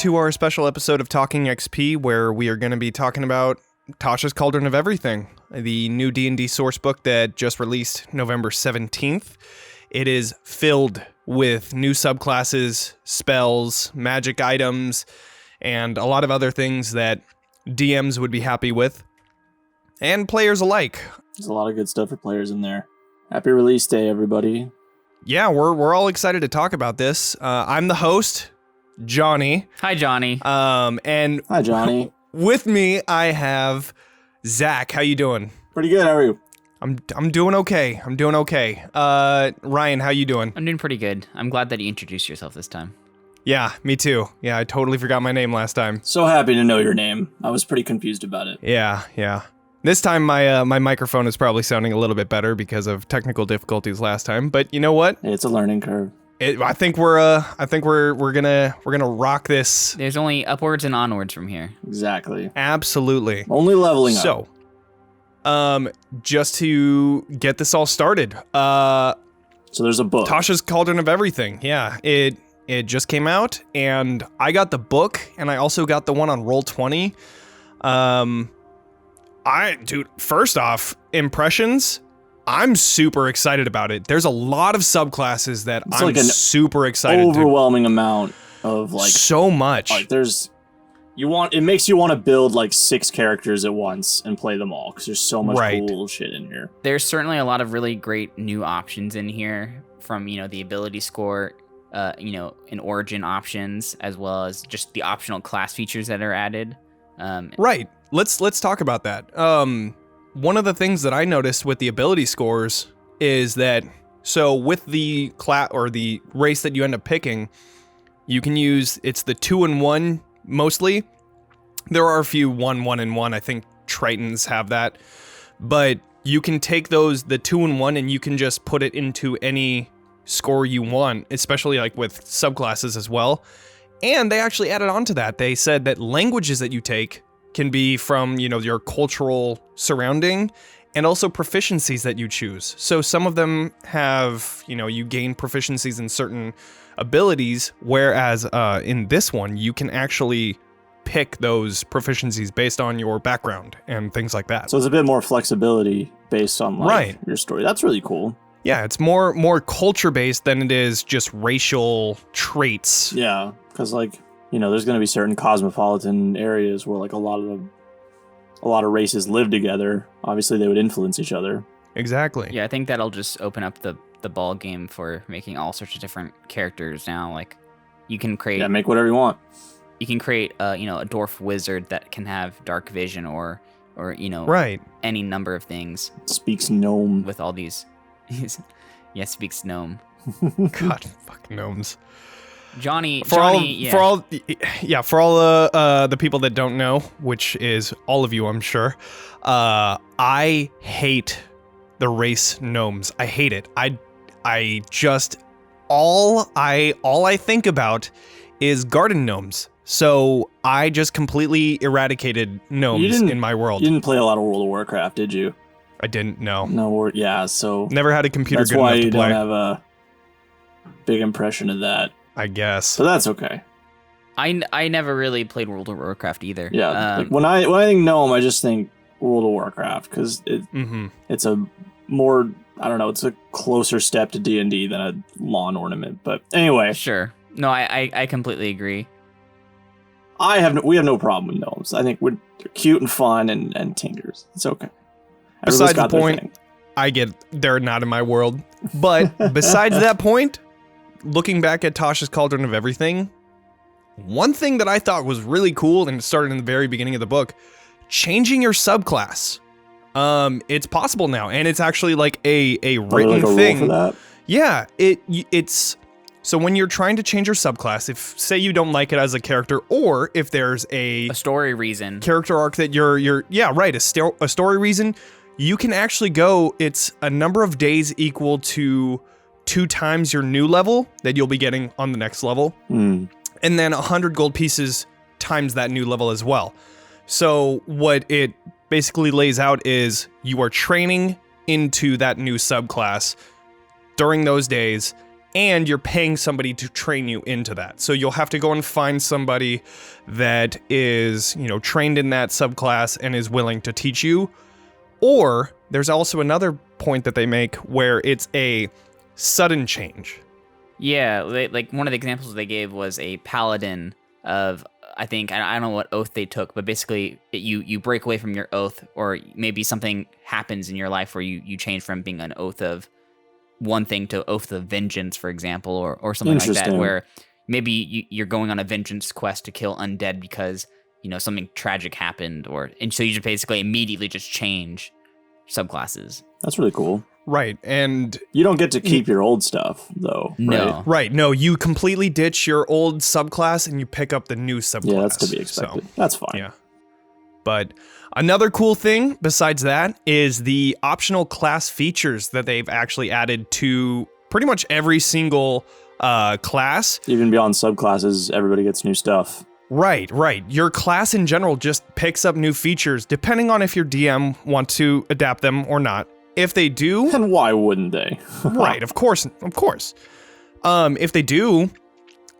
to our special episode of Talking XP, where we are going to be talking about Tasha's Cauldron of Everything, the new D&D source book that just released November 17th. It is filled with new subclasses, spells, magic items, and a lot of other things that DMs would be happy with, and players alike. There's a lot of good stuff for players in there. Happy release day, everybody. Yeah, we're all excited to talk about this. I'm the host, Johnny. Hi, Johnny. And Hi, Johnny. With me, I have Zach. How you doing? Pretty good. How are you? I'm doing okay. Ryan, how you doing? I'm doing pretty good. I'm glad that you introduced yourself this time. Yeah, me too. Yeah, I totally forgot my name last time. So happy to know your name. I was pretty confused about it. Yeah. This time my microphone is probably sounding a little bit better because of technical difficulties last time. But you know what? It's a learning curve. I think we're gonna rock this. There's only upwards and onwards from here. Exactly. Absolutely. Only leveling up. So, just to get this all started, so there's a book. Tasha's Cauldron of Everything. Yeah, it just came out, and I got the book, and I also got the one on Roll20. First off, impressions. I'm super excited about it. There's a lot of subclasses that I'm like an super excited. Overwhelming amount of so much. It makes you want to build like 6 characters at once and play them all because there's so much cool shit in here. There's certainly a lot of really great new options in here, from the ability score, and origin options, as well as just the optional class features that are added. Right. Let's talk about that. One of the things that I noticed with the ability scores is that, so with the class or the race that you end up picking, you can use, it's the 2 and 1 mostly. There are a few 1, 1, and 1. I think Tritons have that, but you can take the 2 and 1 and you can just put it into any score you want, especially like with subclasses as well. And they actually added on to that. They said that languages that you take can be from, your cultural surrounding, and also proficiencies that you choose. So some of them have, you gain proficiencies in certain abilities, whereas in this one, you can actually pick those proficiencies based on your background and things like that. So it's a bit more flexibility based on your story. That's really cool. Yeah, it's more culture-based than it is just racial traits. Yeah, because there's going to be certain cosmopolitan areas where a lot of races live together. Obviously, they would influence each other. Exactly. Yeah, I think that'll just open up the ball game for making all sorts of different characters now. Like, you can create... Yeah, make whatever you want. You can create, a dwarf wizard that can have dark vision or right, any number of things. Speaks gnome. With all these... yeah, speaks gnome. God, fuck gnomes. Johnny, for all the people that don't know, which is all of you, I'm sure. I hate the race gnomes. I hate it. I just all I think about is garden gnomes. So I just completely eradicated gnomes in my world. You didn't play a lot of World of Warcraft, did you? I didn't. No. No. Yeah. So never had a computer that's good why enough to you play. don't have a big impression of that. I guess. So that's okay. I never really played World of Warcraft either. Yeah. When I think gnome, I just think World of Warcraft because it's a more, I don't know, it's a closer step to D&D than a lawn ornament. But anyway. Sure. No, I completely agree. We have no problem with gnomes. I think they're cute and fun and tinkers. It's okay. Besides the point, I get they're not in my world. But besides that point, looking back at Tasha's Cauldron of Everything, one thing that I thought was really cool, and it started in the very beginning of the book, changing your subclass. It's possible now, and it's actually like a written thing. Rule for that? Yeah, it's so when you're trying to change your subclass, if say you don't like it as a character, or if there's a story reason, character arc that a story reason, you can actually go. It's a number of days equal to 2 times your new level that you'll be getting on the next level. And then 100 gold pieces times that new level as well. So what it basically lays out is you are training into that new subclass during those days, and you're paying somebody to train you into that. So you'll have to go and find somebody that is, trained in that subclass and is willing to teach you. Or there's also another point that they make where it's a sudden change. Yeah, like one of the examples they gave was a paladin of, I think, I don't know what oath they took, but basically you break away from your oath, or maybe something happens in your life where you change from being an oath of one thing to oath of vengeance, for example, or something like that, where maybe you're going on a vengeance quest to kill undead because, something tragic happened, and so you just basically immediately just change subclasses. That's really cool. Right, and you don't get to keep your old stuff, though. No. Right, no, you completely ditch your old subclass and you pick up the new subclass. Yeah, that's to be expected. So, that's fine. Yeah. But another cool thing besides that is the optional class features that they've actually added to pretty much every single class. Even beyond subclasses, everybody gets new stuff. Right. Your class in general just picks up new features depending on if your DM wants to adapt them or not. If they do... And why wouldn't they? Right, of course. If they do,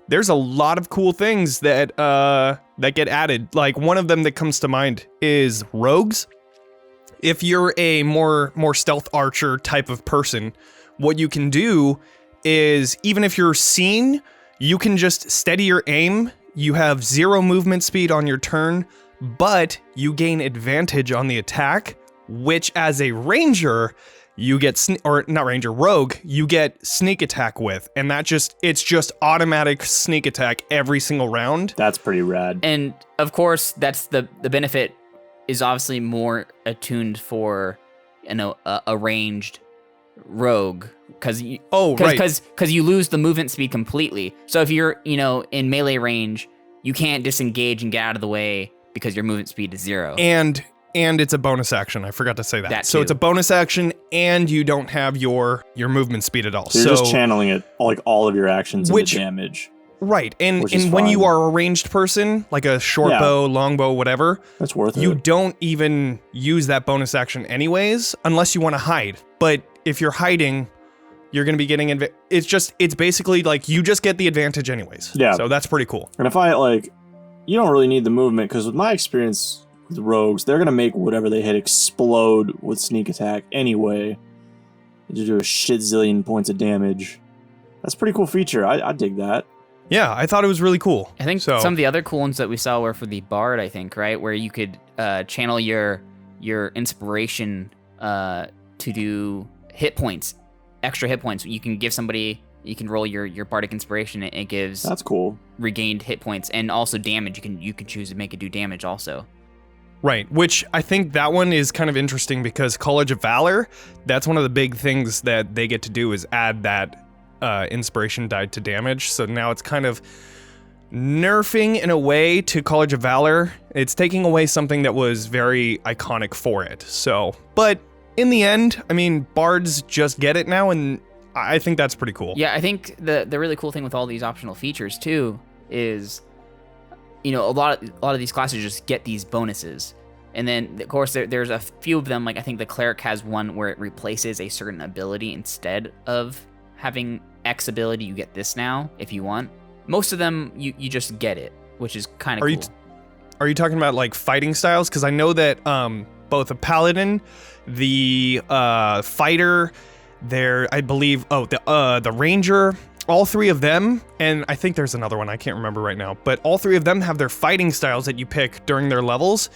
there's a lot of cool things that get added. Like, one of them that comes to mind is rogues. If you're a more stealth archer type of person, what you can do is, even if you're seen, you can just steady your aim. You have 0 movement speed on your turn, but you gain advantage on the attack, which as a ranger, you get, rogue, you get sneak attack with, and it's just automatic sneak attack every single round. That's pretty rad. And of course, that's the benefit is obviously more attuned for, a ranged rogue, because you lose the movement speed completely. So if you're, in melee range, you can't disengage and get out of the way because your movement speed is 0. And it's a bonus action. I forgot to say that. So too. it's a bonus action, and you don't have your movement speed at all. So you're just channeling it, like all of your actions into damage. Right. And when you are a ranged person, like a short bow, long bow, whatever, that's worth it. You don't even use that bonus action anyways, unless you want to hide. But if you're hiding, you're going to be getting... it's basically like you just get the advantage anyways. Yeah. So that's pretty cool. And if you don't really need the movement, because with my experience... the rogues, they're gonna make whatever they hit explode with sneak attack anyway. They do a shit zillion points of damage. That's a pretty cool feature. I dig that. Yeah, I thought it was really cool. I think some of the other cool ones that we saw were for the bard, I think, right? Where you could channel your inspiration to do hit points, extra hit points. You can give somebody, you can roll your bardic inspiration, and it gives... That's cool. ...regained hit points, and also damage. You can choose to make it do damage also. Right, which I think that one is kind of interesting because College of Valor, that's one of the big things that they get to do is add that inspiration die to damage. So now it's kind of nerfing in a way to College of Valor. It's taking away something that was very iconic for it. So, but in the end, I mean, bards just get it now, and I think that's pretty cool. Yeah, I think the really cool thing with all these optional features too is... a lot of these classes just get these bonuses. And then, of course, there's a few of them, like I think the Cleric has one where it replaces a certain ability. Instead of having X ability, you get this now, if you want. Most of them, you just get it, which is kind of cool. Are you talking about, like, fighting styles? Because I know that both a Paladin, the Fighter, I believe, the Ranger... all 3 of them, and I think there's another one, I can't remember right now, but all 3 of them have their fighting styles that you pick during their levels,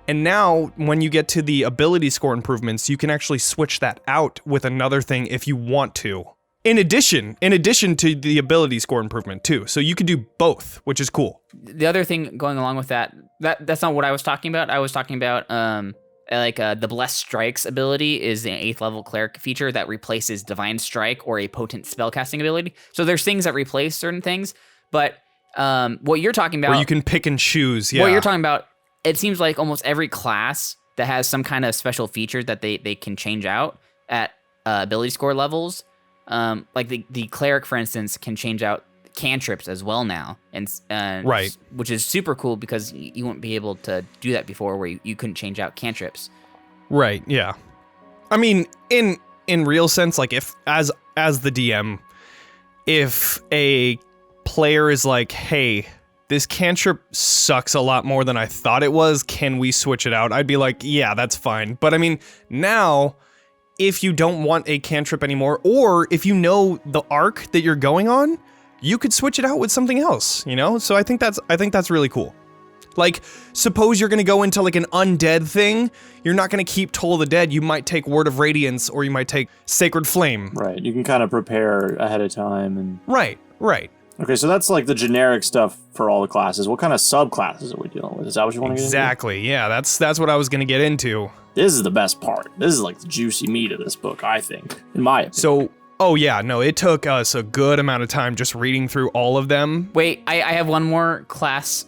and now, when you get to the ability score improvements, you can actually switch that out with another thing if you want to. In addition to the ability score improvement, too. So you can do both, which is cool. The other thing going along with that's not what I was talking about. I was talking about, the Blessed Strikes ability is an 8th level cleric feature that replaces Divine Strike or a potent spellcasting ability. So there's things that replace certain things, but what you're talking about... Where you can pick and choose, yeah. What you're talking about, it seems like almost every class that has some kind of special feature that they can change out at ability score levels. Like the cleric, for instance, can change out cantrips as well now, and right, which is super cool because you wouldn't be able to do that before, where you couldn't change out cantrips. Right. Yeah. I mean, in real sense, like if as the DM, if a player is like, hey, this cantrip sucks a lot more than I thought it was, can we switch it out? I'd be like, yeah, that's fine. But I mean, now, if you don't want a cantrip anymore, or if you know the arc that you're going on, you could switch it out with something else, you know? So I think that's really cool. Like, suppose you're gonna go into like an undead thing, you're not gonna keep Toll of the Dead, you might take Word of Radiance, or you might take Sacred Flame. Right, you can kind of prepare ahead of time. And Right. okay, so that's like the generic stuff for all the classes. What kind of subclasses are we dealing with? Is that what you want to get into? Exactly, yeah, that's what I was gonna get into. This is the best part. This is like the juicy meat of this book, I think, in my opinion. So, oh yeah, no, it took us a good amount of time just reading through all of them. Wait, I have one more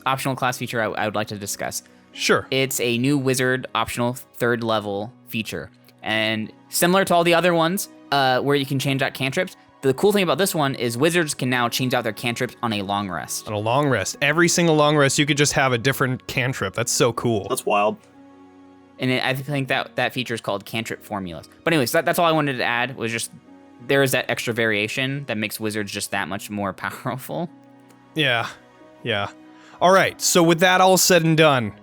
optional class feature I would like to discuss. Sure. It's a new wizard optional 3rd level feature. And similar to all the other ones, where you can change out cantrips, the cool thing about this one is wizards can now change out their cantrips on a long rest. On a long rest. Every single long rest, you could just have a different cantrip. That's so cool. That's wild. And I think that feature is called cantrip formulas. But anyways, that's all I wanted to add, was just there is that extra variation that makes wizards just that much more powerful. Yeah. All right, so with that all said and done,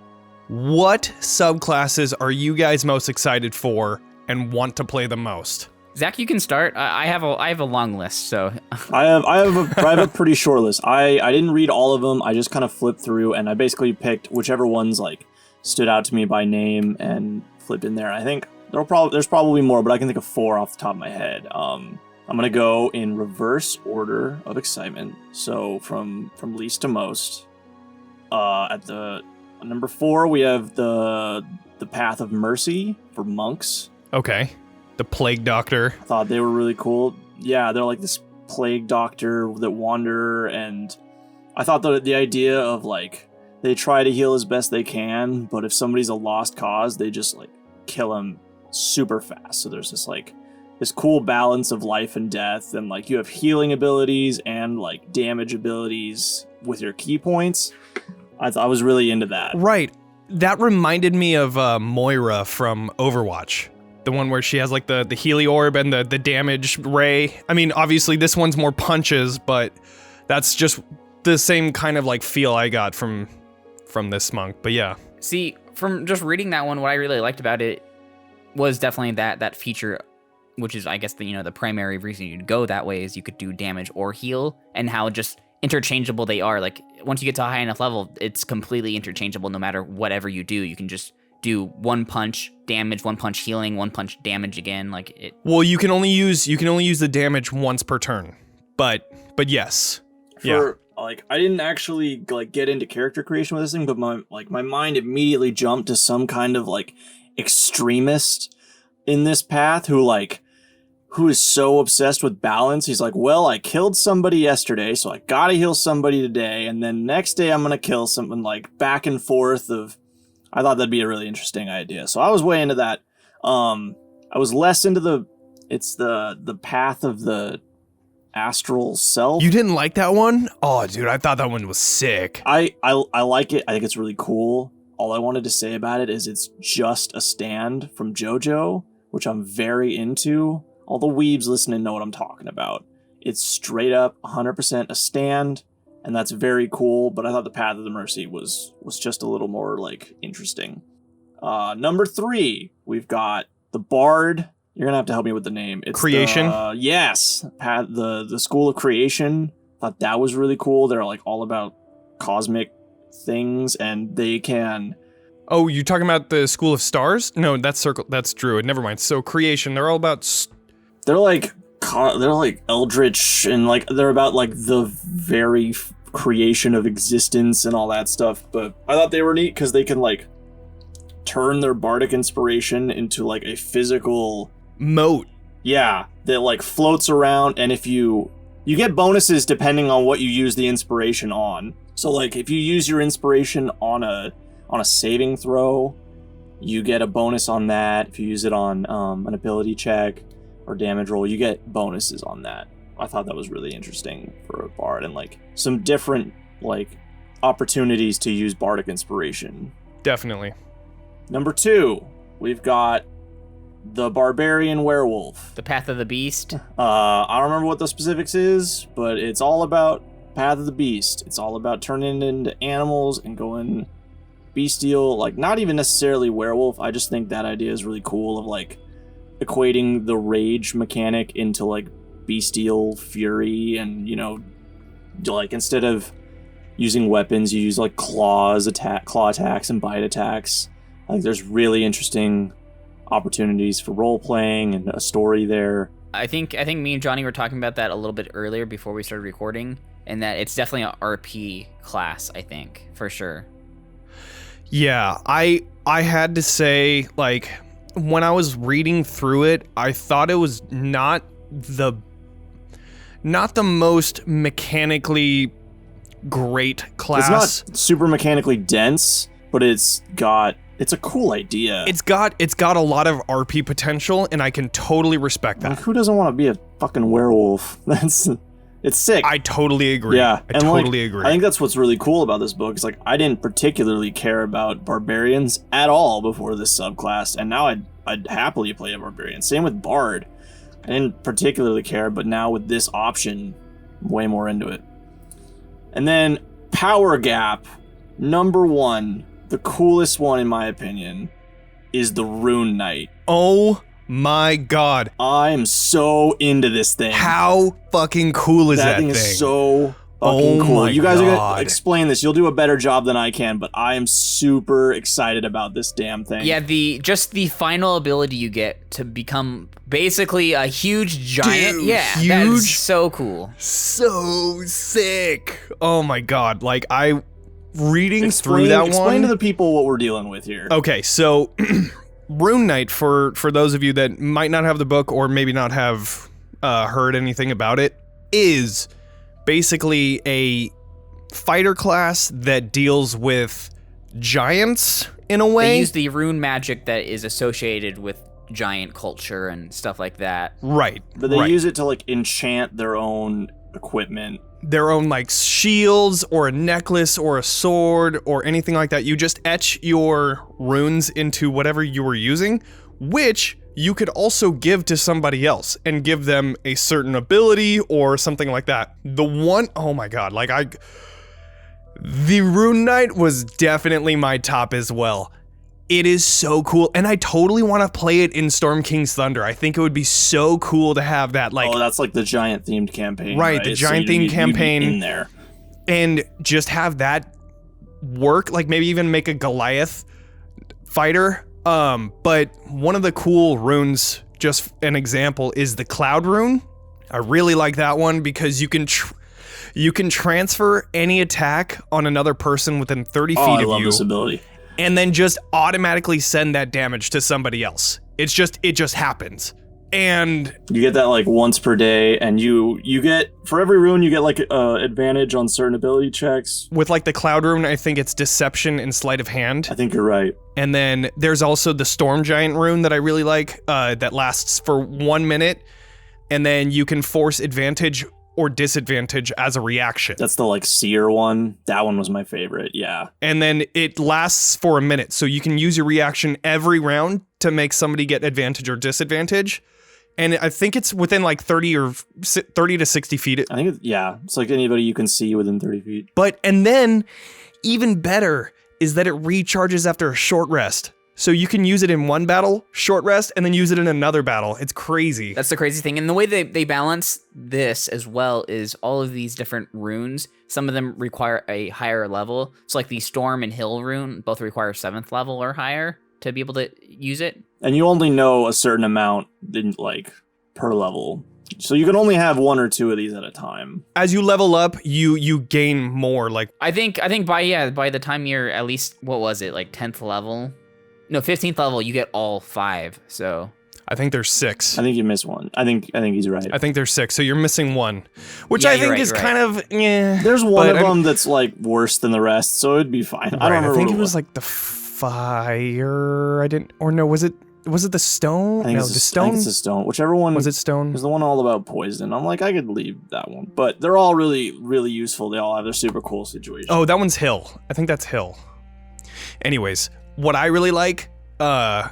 what subclasses are you guys most excited for and want to play the most? Zach, you can start. I have a long list, so I have a pretty short list. I didn't read all of them. I just kind of flipped through, and I basically picked whichever ones like stood out to me by name and flipped in there. I think there's probably more, but I can think of 4 off the top of my head. I'm gonna go in reverse order of excitement, so from least to most. At the number 4, we have the Path of Mercy for monks. Okay. The Plague Doctor. I thought they were really cool. Yeah, they're like this plague doctor that wander, and I thought the idea of like they try to heal as best they can, but if somebody's a lost cause, they just like kill him super fast. So there's this cool balance of life and death, and like you have healing abilities and like damage abilities with your key points. I was really into that. Right. That reminded me of Moira from Overwatch. The one where she has like the Healy Orb and the damage ray. I mean, obviously this one's more punches, but that's just the same kind of like feel I got from this monk. But yeah. See, from just reading that one, what I really liked about it was definitely that feature, which is I guess the primary reason you'd go that way is you could do damage or heal, and how just interchangeable they are. Like once you get to a high enough level, it's completely interchangeable. No matter whatever you do, you can just do 1 punch damage, 1 punch healing, 1 punch damage again. Like it. Well, you can only use the damage once per turn. But yes. Like I didn't actually like get into character creation with this thing, but my mind immediately jumped to some kind of like extremist in this path who is so obsessed with balance. He's like, well, I killed somebody yesterday, so I gotta heal somebody today, and then next day I'm gonna kill someone, like back and forth of. I thought that'd be a really interesting idea. So I was way into that. I was less into the path of the astral self. You didn't like that one? Oh, dude, I thought that one was sick. I like it. I think it's really cool. All I wanted to say about it is it's just a stand from JoJo, which I'm very into. All the weebs listening know what I'm talking about. It's straight up 100% a stand. And that's very cool, but I thought the Path of the Mercy was just a little more, like, interesting. Number 3, we've got the Bard. You're gonna have to help me with the name. It's Creation? Yes. The School of Creation. Thought that was really cool. They're, like, all about cosmic things, and they can... Oh, you talking about the School of Stars? No, that's Druid. Never mind. So, Creation, they're all about... They're like eldritch, and like they're about like the very creation of existence and all that stuff. But I thought they were neat because they can like turn their bardic inspiration into like a physical moat. Yeah, that like floats around, and if you get bonuses depending on what you use the inspiration on. So like if you use your inspiration on a saving throw, you get a bonus on that. If you use it on an ability check or damage roll, you get bonuses on that. I thought that was really interesting for a bard, and like some different like opportunities to use bardic inspiration. Definitely. Number 2, we've got the barbarian werewolf. The Path of the Beast. I don't remember what the specifics is, but it's all about Path of the Beast. It's all about turning into animals and going bestial, like not even necessarily werewolf. I just think that idea is really cool of like equating the rage mechanic into like bestial fury, and like instead of using weapons, you use like claw attacks and bite attacks. Like there's really interesting opportunities for role playing and a story there. I think me and Johnny were talking about that a little bit earlier before we started recording, and that it's definitely an RP class, I think, for sure. Yeah, I had to say, like, when I was reading through it, I thought it was not the most mechanically great class. It's not super mechanically dense, but it's a cool idea. It's got a lot of RP potential, and I can totally respect that. Like, who doesn't want to be a fucking werewolf? It's sick. I totally agree. Yeah, I totally agree. I think that's what's really cool about this book. Is like I didn't particularly care about barbarians at all before this subclass, and now I'd happily play a barbarian. Same with bard. I didn't particularly care, but now with this option, I'm way more into it. And then power gap, number 1, the coolest one in my opinion, is the Rune Knight. Oh my god. I'm so into this thing. How fucking cool is that thing? That thing is so fucking cool. My You guys are God. gonna explain this. You'll do a better job than I can, but I am super excited about this damn thing. Yeah, the final ability you get to become basically a huge giant. Dude, yeah, that is so cool. So sick. Oh my god. Like reading through that one. Explain to the people what we're dealing with here. Okay, so Rune Knight, for those of you that might not have the book or maybe not have heard anything about it, is basically a fighter class that deals with giants in a way. They use the rune magic that is associated with giant culture and stuff like that. Right. But they right. use it to like enchant their own equipment. Their own like shields or a necklace or a sword or anything like that. You just etch your runes into whatever you were using, which you could also give to somebody else and give them a certain ability or something like that. Oh my god, the Rune Knight was definitely my top as well. It is so cool, and I totally want to play it in Storm King's Thunder. I think it would be so cool to have that, like... Oh, that's like the giant themed campaign, right? The giant themed campaign. In there. And just have that work, like maybe even make a Goliath fighter. But one of the cool runes, just an example, is the Cloud Rune. I really like that one because you can transfer any attack on another person within 30 feet of you. I love this ability. And then just automatically send that damage to somebody else. It just happens. And you get that like once per day, and you get, for every rune, you get like advantage on certain ability checks. With like the Cloud Rune, I think it's Deception and Sleight of Hand. I think you're right. And then there's also the Storm Giant Rune that I really like, that lasts for 1 minute. And then you can force advantage or disadvantage as a reaction. That's the like seer one. That one was my favorite, yeah. And then it lasts for a minute, so you can use your reaction every round to make somebody get advantage or disadvantage. And I think it's within like 30 to 60 feet. I think, it's like anybody you can see within 30 feet. And then, even better, is that it recharges after a short rest. So you can use it in one battle, short rest, and then use it in another battle. It's crazy. That's the crazy thing. And the way they balance this as well is all of these different runes. Some of them require a higher level. So like the Storm and Hill rune both require 7th level or higher to be able to use it. And you only know a certain amount in like per level. So you can only have 1 or 2 of these at a time. As you level up, you gain more. Like I think by the time you're at least, what was it, like 10th level? No, 15th level, you get all 5, so... I think there's 6. I think you missed one. I think he's right. I think there's 6, so you're missing 1. Which Yeah, I you're think right, is you're kind of, yeah. There's one of them that's like worse than the rest, so it'd be fine. I don't remember. I think what it was like the fire. Was it the stone? I think No, it's the stone. I think it's the stone. Whichever one Was it stone? is the one all about poison. I'm like, I could leave that one, but they're all really, really useful. They all have their super cool situations. Oh, that one's Hill. I think that's Hill. Anyways, what I really like, I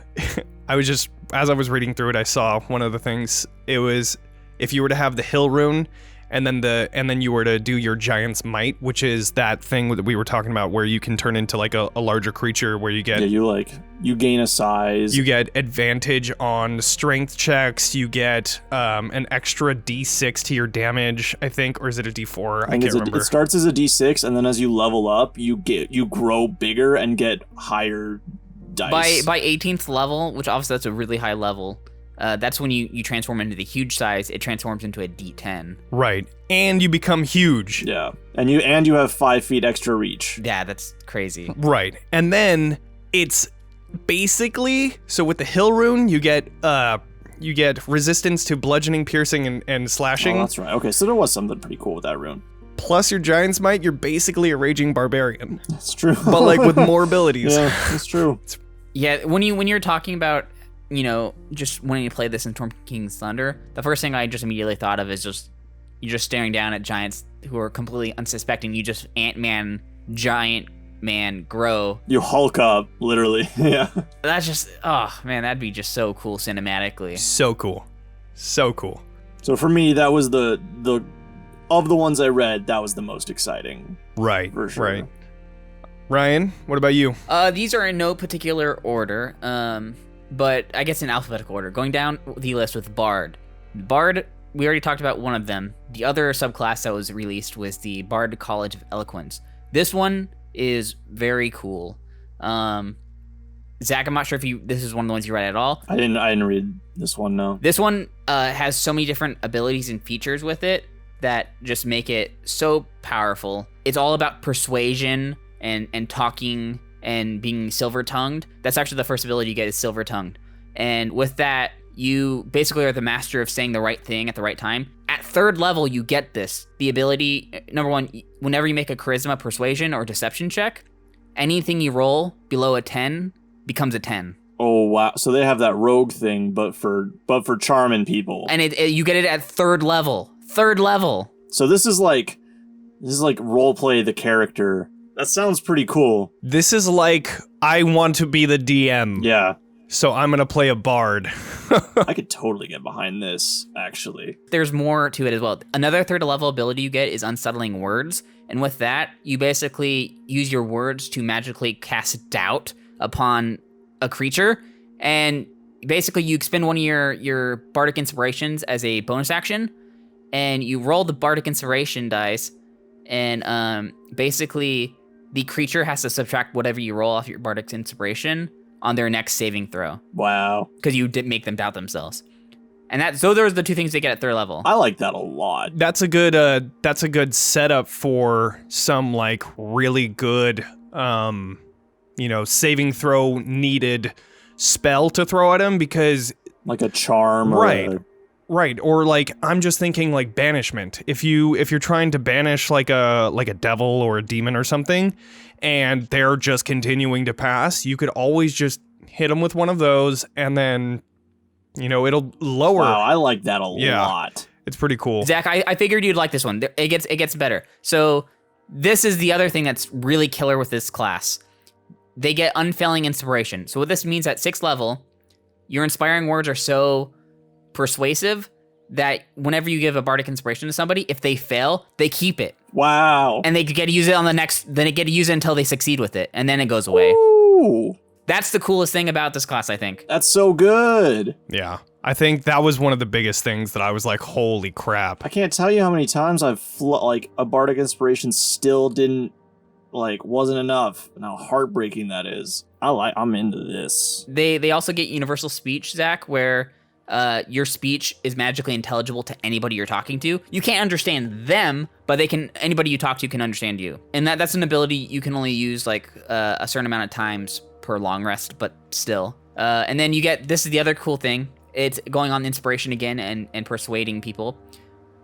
was just as I was reading through it, I saw one of the things. It was if you were to have the Hill Rune, and then you were to do your Giant's Might, which is that thing that we were talking about, where you can turn into like a larger creature, where you get you gain a size. You get advantage on strength checks. You get an extra D6 to your damage, I think, or is it a D4? I can't remember. It starts as a D6, and then as you level up, you grow bigger and get higher dice. By 18th level, which obviously that's a really high level, that's when you transform into the huge size. It transforms into a D10. Right, and you become huge. Yeah, and you have 5 feet extra reach. Yeah, that's crazy. Right, and then it's basically, so with the Hill Rune, you get resistance to bludgeoning, piercing, and slashing. Oh, that's right. Okay, so there was something pretty cool with that rune. Plus your Giant's Might, you're basically a raging barbarian. That's true. But like with more abilities. Yeah, that's true. Yeah, when you're talking about, just wanting to play this in Storm King's Thunder, the first thing I just immediately thought of is you're just staring down at giants who are completely unsuspecting. You just Ant-Man, giant man grow. You Hulk up, literally. Yeah. That's just, oh man, that'd be just so cool cinematically. So cool. So cool. So for me, that was the of the ones I read, that was the most exciting. Right. For sure. Right. Ryan, what about you? These are in no particular order, but I guess in alphabetical order. Going down the list with Bard. Bard, we already talked about one of them. The other subclass that was released was the Bard College of Eloquence. This one is very cool. Zach, I'm not sure if this is one of the ones you read at all. I didn't read this one, no. This one has so many different abilities and features with it that just make it so powerful. It's all about persuasion and talking and being silver-tongued. That's actually the first ability you get, is silver-tongued. And with that, you basically are the master of saying the right thing at the right time. At 3rd level, you get this. The ability, number 1, whenever you make a charisma, persuasion, or deception check, anything you roll below a 10 becomes a 10. Oh, wow. So they have that rogue thing, but for charming people. And you get it at 3rd level. 3rd level. So this is like role play the character. That sounds pretty cool. This is like, I want to be the DM. Yeah. So I'm gonna play a bard. I could totally get behind this, actually. There's more to it as well. Another 3rd level ability you get is unsettling words. And with that, you basically use your words to magically cast doubt upon a creature. And basically you expend one of your bardic inspirations as a bonus action. And you roll the bardic inspiration dice. And basically the creature has to subtract whatever you roll off your bardic inspiration on their next saving throw. Wow. Because you did make them doubt themselves. And so those are the 2 things they get at 3rd level. I like that a lot. That's a good setup for some like really good saving throw needed spell to throw at him, because like a charm, Right, or like I'm just thinking like banishment. If you're trying to banish like a devil or a demon or something, and they're just continuing to pass, you could always just hit them with one of those, and then it'll lower. Wow, I like that a lot. It's pretty cool. Zach, I figured you'd like this one. It gets better. So this is the other thing that's really killer with this class. They get unfailing inspiration. So what this means at 6th level, your inspiring words are so persuasive that whenever you give a bardic inspiration to somebody, if they fail, they keep it. Wow. And they get to use it then they get to use it until they succeed with it, and then it goes away. Ooh. That's the coolest thing about this class, I think. That's so good. Yeah. I think that was one of the biggest things that I was like, holy crap. I can't tell you how many times I've a bardic inspiration still wasn't enough, and how heartbreaking that is. I'm into this. They also get universal speech, Zach, where your speech is magically intelligible to anybody you're talking to. You can't understand them, but anybody you talk to can understand you. And that's an ability you can only use like a certain amount of times per long rest, but still. And then this is the other cool thing. It's going on inspiration again and persuading people.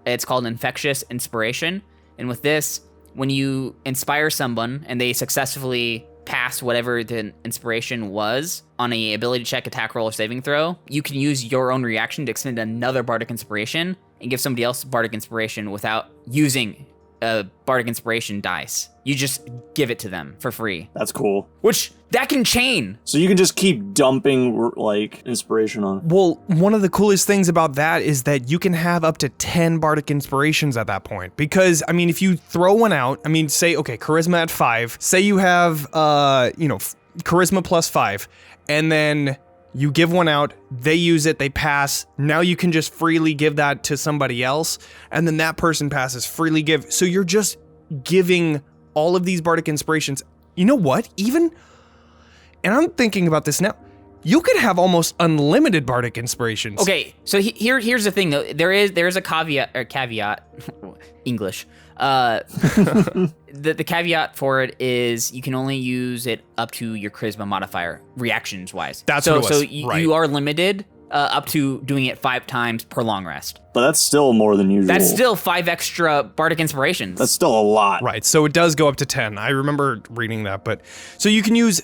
It's called infectious inspiration. And with this, when you inspire someone and they successfully pass whatever the inspiration was on a ability check, attack roll, or saving throw, you can use your own reaction to expend another bardic inspiration and give somebody else bardic inspiration without using a Bardic Inspiration dice. You just give it to them for free. That's cool. Which, that can chain. So you can just keep dumping, like, inspiration on. Well, one of the coolest things about that is that you can have up to 10 Bardic Inspirations at that point. Because, I mean, if you throw one out, I mean, say, okay, Charisma at 5. Say you have, Charisma plus 5. And then you give one out, they use it, they pass. Now you can just freely give that to somebody else. And then that person passes, freely give. So you're just giving all of these Bardic Inspirations. You know what? Even... And I'm thinking about this now. You could have almost unlimited Bardic Inspirations. Okay, so here's the thing though. There is a caveat, English. The caveat for it is you can only use it up to your charisma modifier, reactions wise. That's what it was. So you are limited up to doing it 5 times per long rest. But that's still more than usual. That's still 5 extra Bardic Inspirations. That's still a lot. Right, so it does go up to 10. I remember reading that, but... So you can use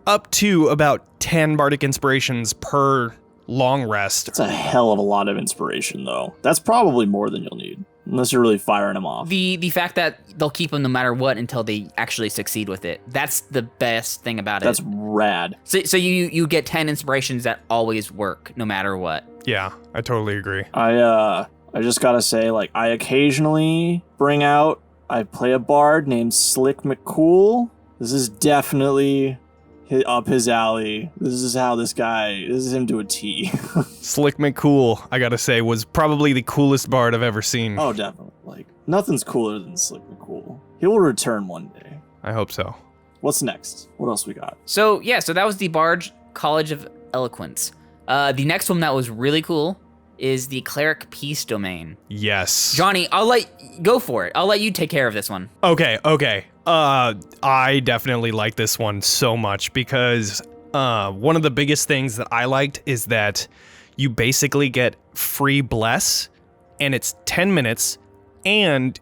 up to about 10 Bardic Inspirations per long rest. It's a hell of a lot of inspiration, though. That's probably more than you'll need, unless you're really firing them off. The fact that they'll keep them no matter what until they actually succeed with it. That's the best thing about it. That's rad. So you get 10 inspirations that always work no matter what. Yeah, I totally agree. I just gotta say, like, I occasionally I play a bard named Slick McCool. This is definitely up his alley. This is him to a T. Slick McCool, I gotta say, was probably the coolest bard I've ever seen. Oh, definitely. Like, nothing's cooler than Slick McCool. He will return one day. I hope so. What's next? What else we got? So that was the Bard College of Eloquence. The next one that was really cool is the Cleric Peace Domain. Yes. Johnny, go for it. I'll let you take care of this one. Okay. I definitely like this one so much because one of the biggest things that I liked is that you basically get free bless, and it's 10 minutes, and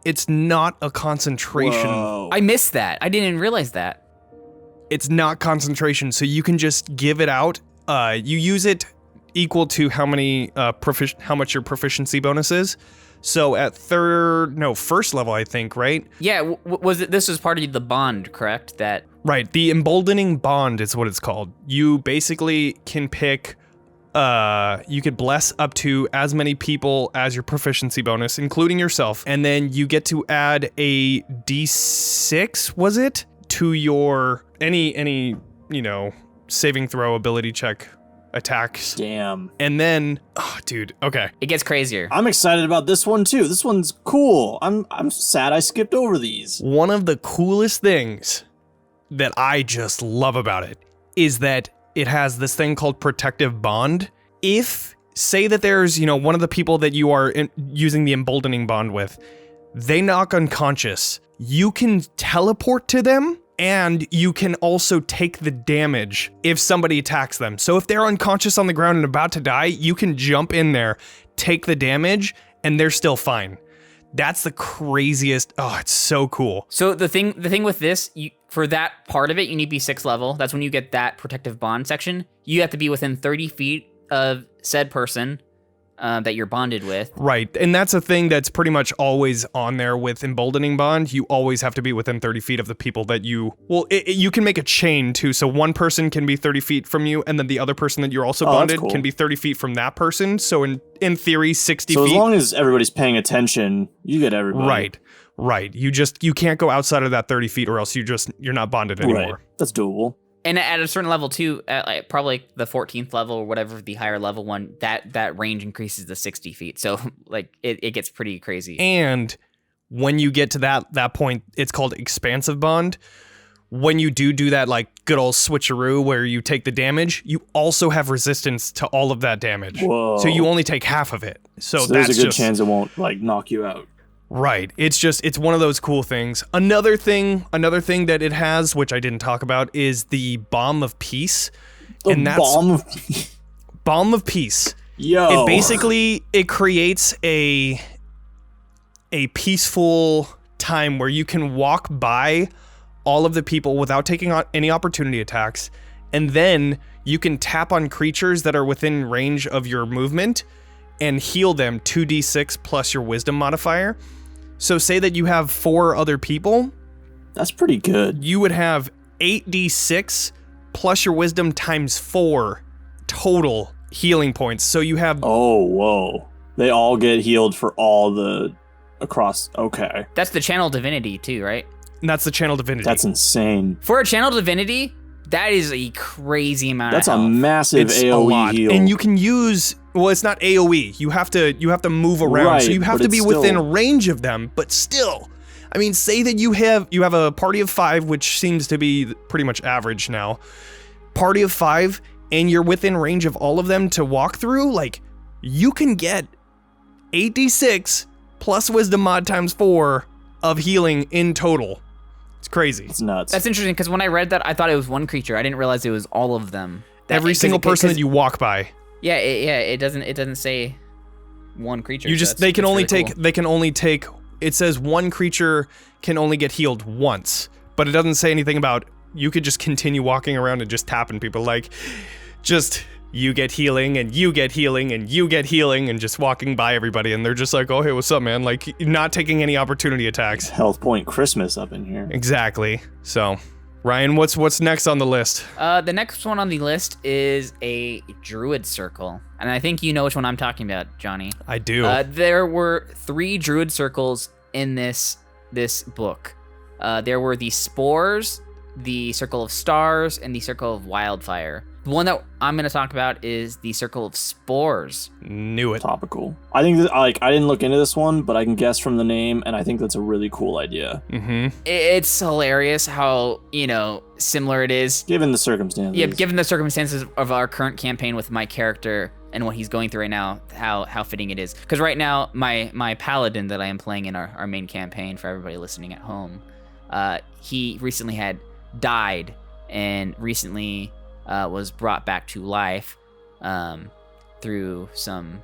it's not a concentration. Whoa. I missed that. I didn't even realize that. It's not concentration, so you can just give it out. You use it equal to how much your proficiency bonus is. So at first level, I think, right? Yeah, this was part of the bond, correct? Right, the emboldening bond is what it's called. You basically can pick, you could bless up to as many people as your proficiency bonus, including yourself, and then you get to add a D6, was it? To your, any saving throw, ability check, attacks. Damn. And then, oh, dude, okay. It gets crazier. I'm excited about this one too. This one's cool. I'm sad I skipped over these. One of the coolest things that I just love about it is that it has this thing called protective bond. If, say that there's, one of the people that you are using the emboldening bond with, they knock unconscious, you can teleport to them, and you can also take the damage if somebody attacks them. So if they're unconscious on the ground and about to die, you can jump in there, take the damage, and they're still fine. That's the craziest. Oh, it's so cool. So the thing with this, for that part of it, you need to be 6th level. That's when you get that protective bond section. You have to be within 30 feet of said person that you're bonded with. Right, and that's a thing that's pretty much always on there with emboldening bond. You always have to be within 30 feet of the people that you... Well, you can make a chain, too, so one person can be 30 feet from you, and then the other person that you're also bonded can be 30 feet from that person, so in theory, 60 feet. So as long as everybody's paying attention, you get everybody. Right. You can't go outside of that 30 feet, or else you're not bonded anymore. Right. That's doable. And at a certain level too, at probably the 14th level or whatever the higher level one, that range increases to 60 feet. So it gets pretty crazy. And when you get to that point, it's called expansive bond. When you do that good old switcheroo where you take the damage, you also have resistance to all of that damage. Whoa. So you only take half of it. So there's that's a good chance it won't knock you out. Right. It's one of those cool things. Another thing that it has, which I didn't talk about, is the Bomb of Peace. Bomb of Peace. Yo. It creates a peaceful time where you can walk by all of the people without taking on any opportunity attacks, and then you can tap on creatures that are within range of your movement and heal them 2d6 plus your wisdom modifier. So say that you have 4 other people, That's pretty good. you would have 8d6 plus your wisdom times 4 total healing points. So you have Oh, whoa. They all get healed for all the across. Okay. That's the channel divinity too, right? and that's the channel divinity. That's insane. For a channel divinity, that is a crazy amount That's of a health. massive It's a AoE lot. heal. And you can use, well, it's not AoE. You have to move around. So Right, you have but to be it's within still- range of them, but still. I mean, say that you have a party of 5, which seems to be pretty much average now. Party of 5, and you're within range of all of them to walk through, like, you can get 8d6 plus wisdom mod times 4 of healing in total. It's crazy. It's nuts. That's interesting because when I read that, I thought it was one creature. I didn't realize it was all of them. Every single person that you walk by. Yeah, it doesn't say one creature. You so just that's- they can that's only really take cool. they can only take it says one creature can only get healed once, but it doesn't say anything about you could just continue walking around and just tapping people, like just you get healing and you get healing and you get healing and just walking by everybody, and they're just like, oh hey, what's up, man? Like, not taking any opportunity attacks. Health point Christmas up in here. Exactly. So Ryan, what's next on the list? The next one on the list is a druid circle, and I think you know which one I'm talking about, Johnny. I do. There were 3 druid circles in this book. There were the spores, the circle of stars, and the circle of wildfire. The one that I'm gonna talk about is the circle of spores. Knew it. Topical. I think that, like, I didn't look into this one, but I can guess from the name, and I think that's a really cool idea, Mm-hmm. It's hilarious how, similar it is. given the circumstances. Yeah, given the circumstances of our current campaign with my character and what he's going through right now, how fitting it is. Because right now, my paladin that I am playing in our main campaign, for everybody listening at home, he recently had died and recently was brought back to life through some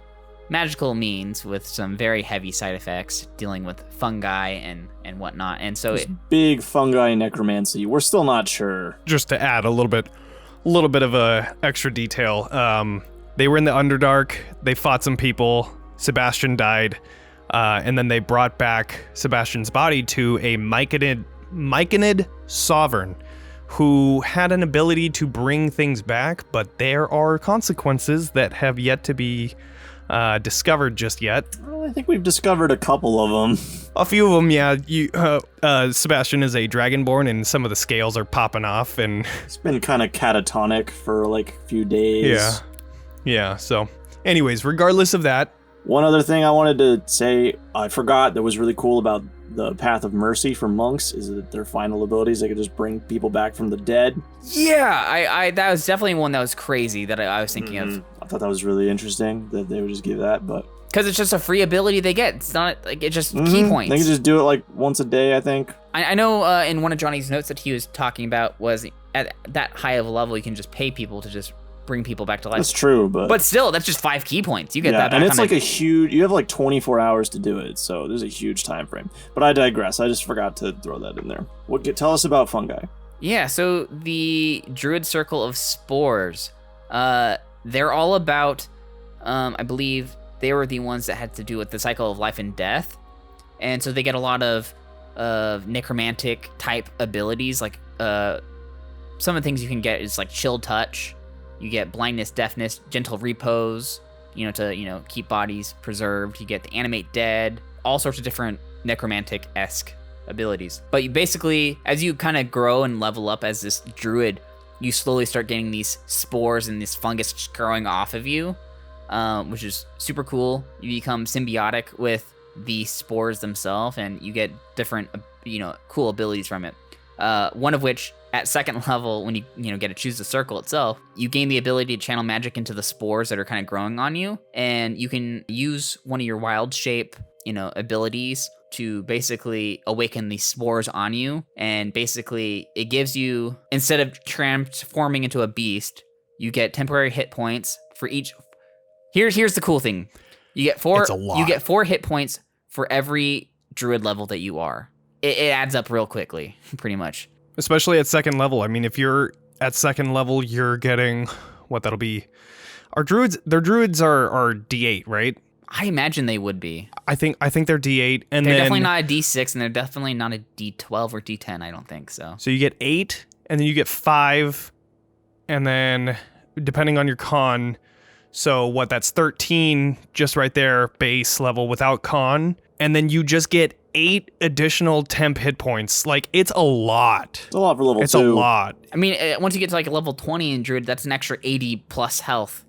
magical means with some very heavy side effects, dealing with fungi and whatnot. And so There's big fungi necromancy. We're still not sure. Just to add a little bit of a extra detail. They were in the Underdark. They fought some people. Sebastian died, and then they brought back Sebastian's body to a Myconid sovereign who had an ability to bring things back, but there are consequences that have yet to be discovered just yet. Well, I think we've discovered a couple of them. A few of them, yeah. Sebastian is a dragonborn, and some of the scales are popping off, and It's been kind of catatonic for like a few days. yeah. So, anyways, regardless of that, One other thing I wanted to say, I forgot that was really cool about the Path of Mercy for monks is that their final abilities, they could just bring people back from the dead. yeah, I that was definitely one that was crazy that I was thinking of. I thought that was really interesting that they would just give that, but Because it's just a free ability they get. It's not like it's just key Mhm. points. They could just do it like once a day, I think. I know in one of Johnny's notes that he was talking about was at that high of a level you can just pay people to just bring people back to life. That's true, but But still, that's just 5 key points. You get yeah, that back and it's on like a huge. You have like 24 hours to do it, so there's a huge time frame. But I digress. I just forgot to throw that in there. Tell us about fungi. Yeah, so the Druid Circle of Spores, they're all about, I believe they were the ones that had to do with the cycle of life and death. And so they get a lot of necromantic type abilities, like some of the things you can get is like chill touch. You get blindness, deafness, gentle repose, to keep bodies preserved. You get the animate dead, all sorts of different necromantic-esque abilities. But you basically, as you kind of grow and level up as this druid, you slowly start getting these spores and this fungus just growing off of you, which is super cool. You become symbiotic with the spores themselves, and you get different, cool abilities from it. One of which, at second level, when you get to choose the circle itself, you gain the ability to channel magic into the spores that are kind of growing on you, and you can use one of your wild shape, abilities to basically awaken these spores on you, and basically it gives you, instead of transforming into a beast, you get temporary hit points for each. Here's the cool thing: you get 4. It's a lot. You get 4 hit points for every druid level that you are. It adds up real quickly, pretty much. especially at second level. I mean, if you're at second level, you're getting what that'll be. Their druids are D8, right? I imagine they would be. I think they're D8, and They're then definitely not a D6, and they're definitely not a D12 or D10. I don't think so. so you get 8, and then you get 5, and then depending on your con, so what? That's 13 just right there, base level without con, and then you just get 8 additional temp hit points. Like, it's a lot. It's a lot for level 2. It's a lot. I mean, once you get to like a level 20 in Druid, that's an extra 80 plus health.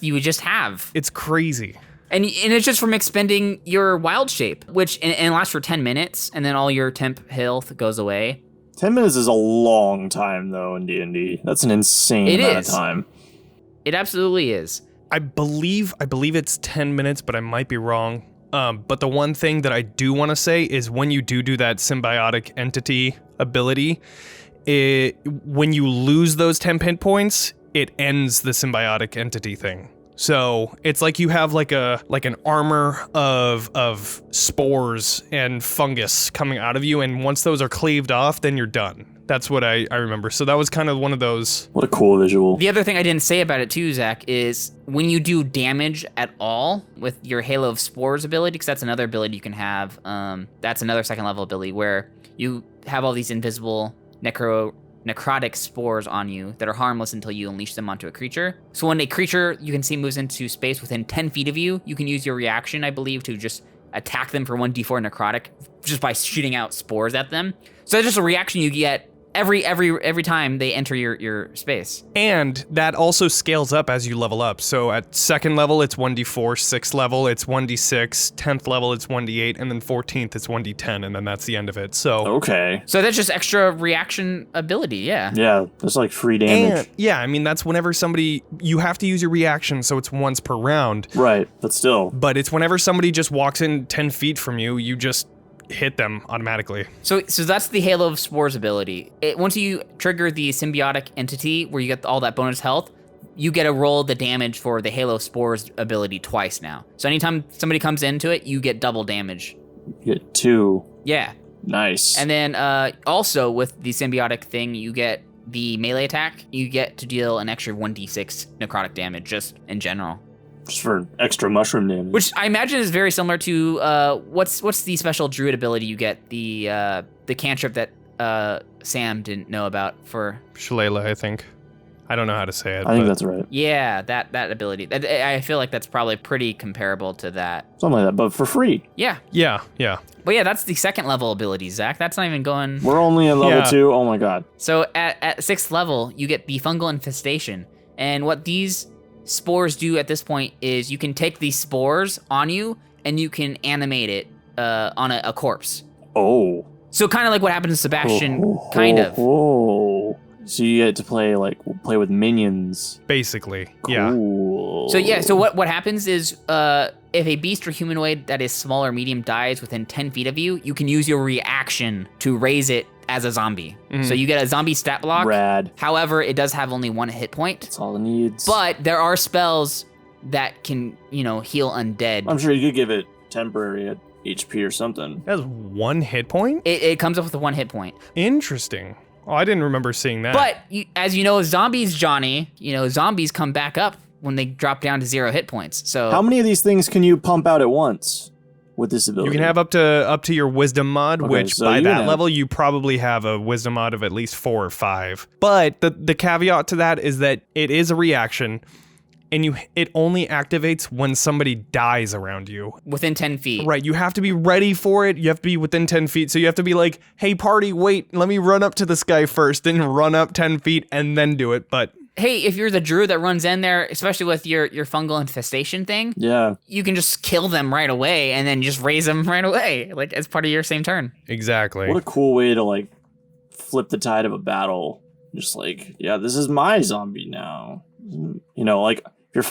You would just have. It's crazy. And it's just from expending your wild shape, which and lasts for 10 minutes, and then all your temp health goes away. 10 minutes is a long time, though, in D&D. That's an insane amount of time. It absolutely is. I believe it's 10 minutes, but I might be wrong. But the one thing that I do want to say is when you do that symbiotic entity ability, when you lose those temp hit points, it ends the symbiotic entity thing. So it's like you have like an armor of spores and fungus coming out of you, and once those are cleaved off, then you're done. That's what I remember. So that was kind of one of those. What a cool visual. The other thing I didn't say about it too, Zach, is when you do damage at all with your Halo of Spores ability, because that's another ability you can have. That's another second level ability where you have all these invisible necrotic spores on you that are harmless until you unleash them onto a creature. So when a creature you can see moves into space within 10 feet of you, you can use your reaction, I believe, to just attack them for 1d4 necrotic just by shooting out spores at them. So that's just a reaction you get every time they enter your space. And that also scales up as you level up. So at 2nd level, it's 1d4, 6th level, it's 1d6, 10th level, it's 1d8, and then 14th, it's 1d10, and then that's the end of it. So okay. So that's just extra reaction ability, yeah. Yeah, that's like free damage. And, yeah, I mean, that's whenever you have to use your reaction, so it's once per round. Right, but still. But it's whenever somebody just walks in 10 feet from you, you just hit them automatically. So that's the Halo of Spores ability. Once you trigger the symbiotic entity where you get all that bonus health, you get to roll the damage for the Halo of Spores ability twice now. So anytime somebody comes into it, you get double damage. You get 2. Yeah. Nice. And then also with the symbiotic thing, you get the melee attack. You get to deal an extra 1d6 necrotic damage just in general. Just for extra mushroom damage. Which I imagine is very similar to what's the special druid ability you get, the cantrip that Sam didn't know about for Shalala, I think. I don't know how to say it. I think that's right. Yeah, that ability. I feel like that's probably pretty comparable to that. Something like that, but for free. Yeah. Yeah. But yeah, that's the 2nd level ability, Zach. That's not even going. We're only in level 2. Oh my god. So at 6th level, you get the fungal infestation, and what these spores do at this point is you can take these spores on you and you can animate it on a corpse. Oh. So kind of like what happened to Sebastian, kind of. Oh. So you get to play with minions. Basically, Cool. So what happens is if a beast or humanoid that is small or medium dies within 10 feet of you, you can use your reaction to raise it as a zombie. Mhm. So you get a zombie stat block. Rad. However, it does have only 1 hit point. That's all it needs. But there are spells that can, heal undead. I'm sure you could give it temporary at HP or something. That's 1 hit point? It comes up with a 1 hit point. Interesting. Oh, I didn't remember seeing that. But as you know, zombies, Johnny, zombies come back up when they drop down to 0 hit points. So How many of these things can you pump out at once with this ability? You can have up to your wisdom mod, Okay, which so by you that can have- level you probably have a wisdom mod of at least 4 or 5. But the caveat to that is that it is a reaction, and it only activates when somebody dies around you. within 10 feet. Right, you have to be ready for it. You have to be within 10 feet. So you have to be like, hey, party, wait, let me run up to this guy first, then run up 10 feet and then do it. But Hey, if you're the druid that runs in there, especially with your fungal infestation thing, Yeah. you can just kill them right away and then just raise them right away, like as part of your same turn. exactly. What a cool way to flip the tide of a battle. Just this is my zombie now. If you're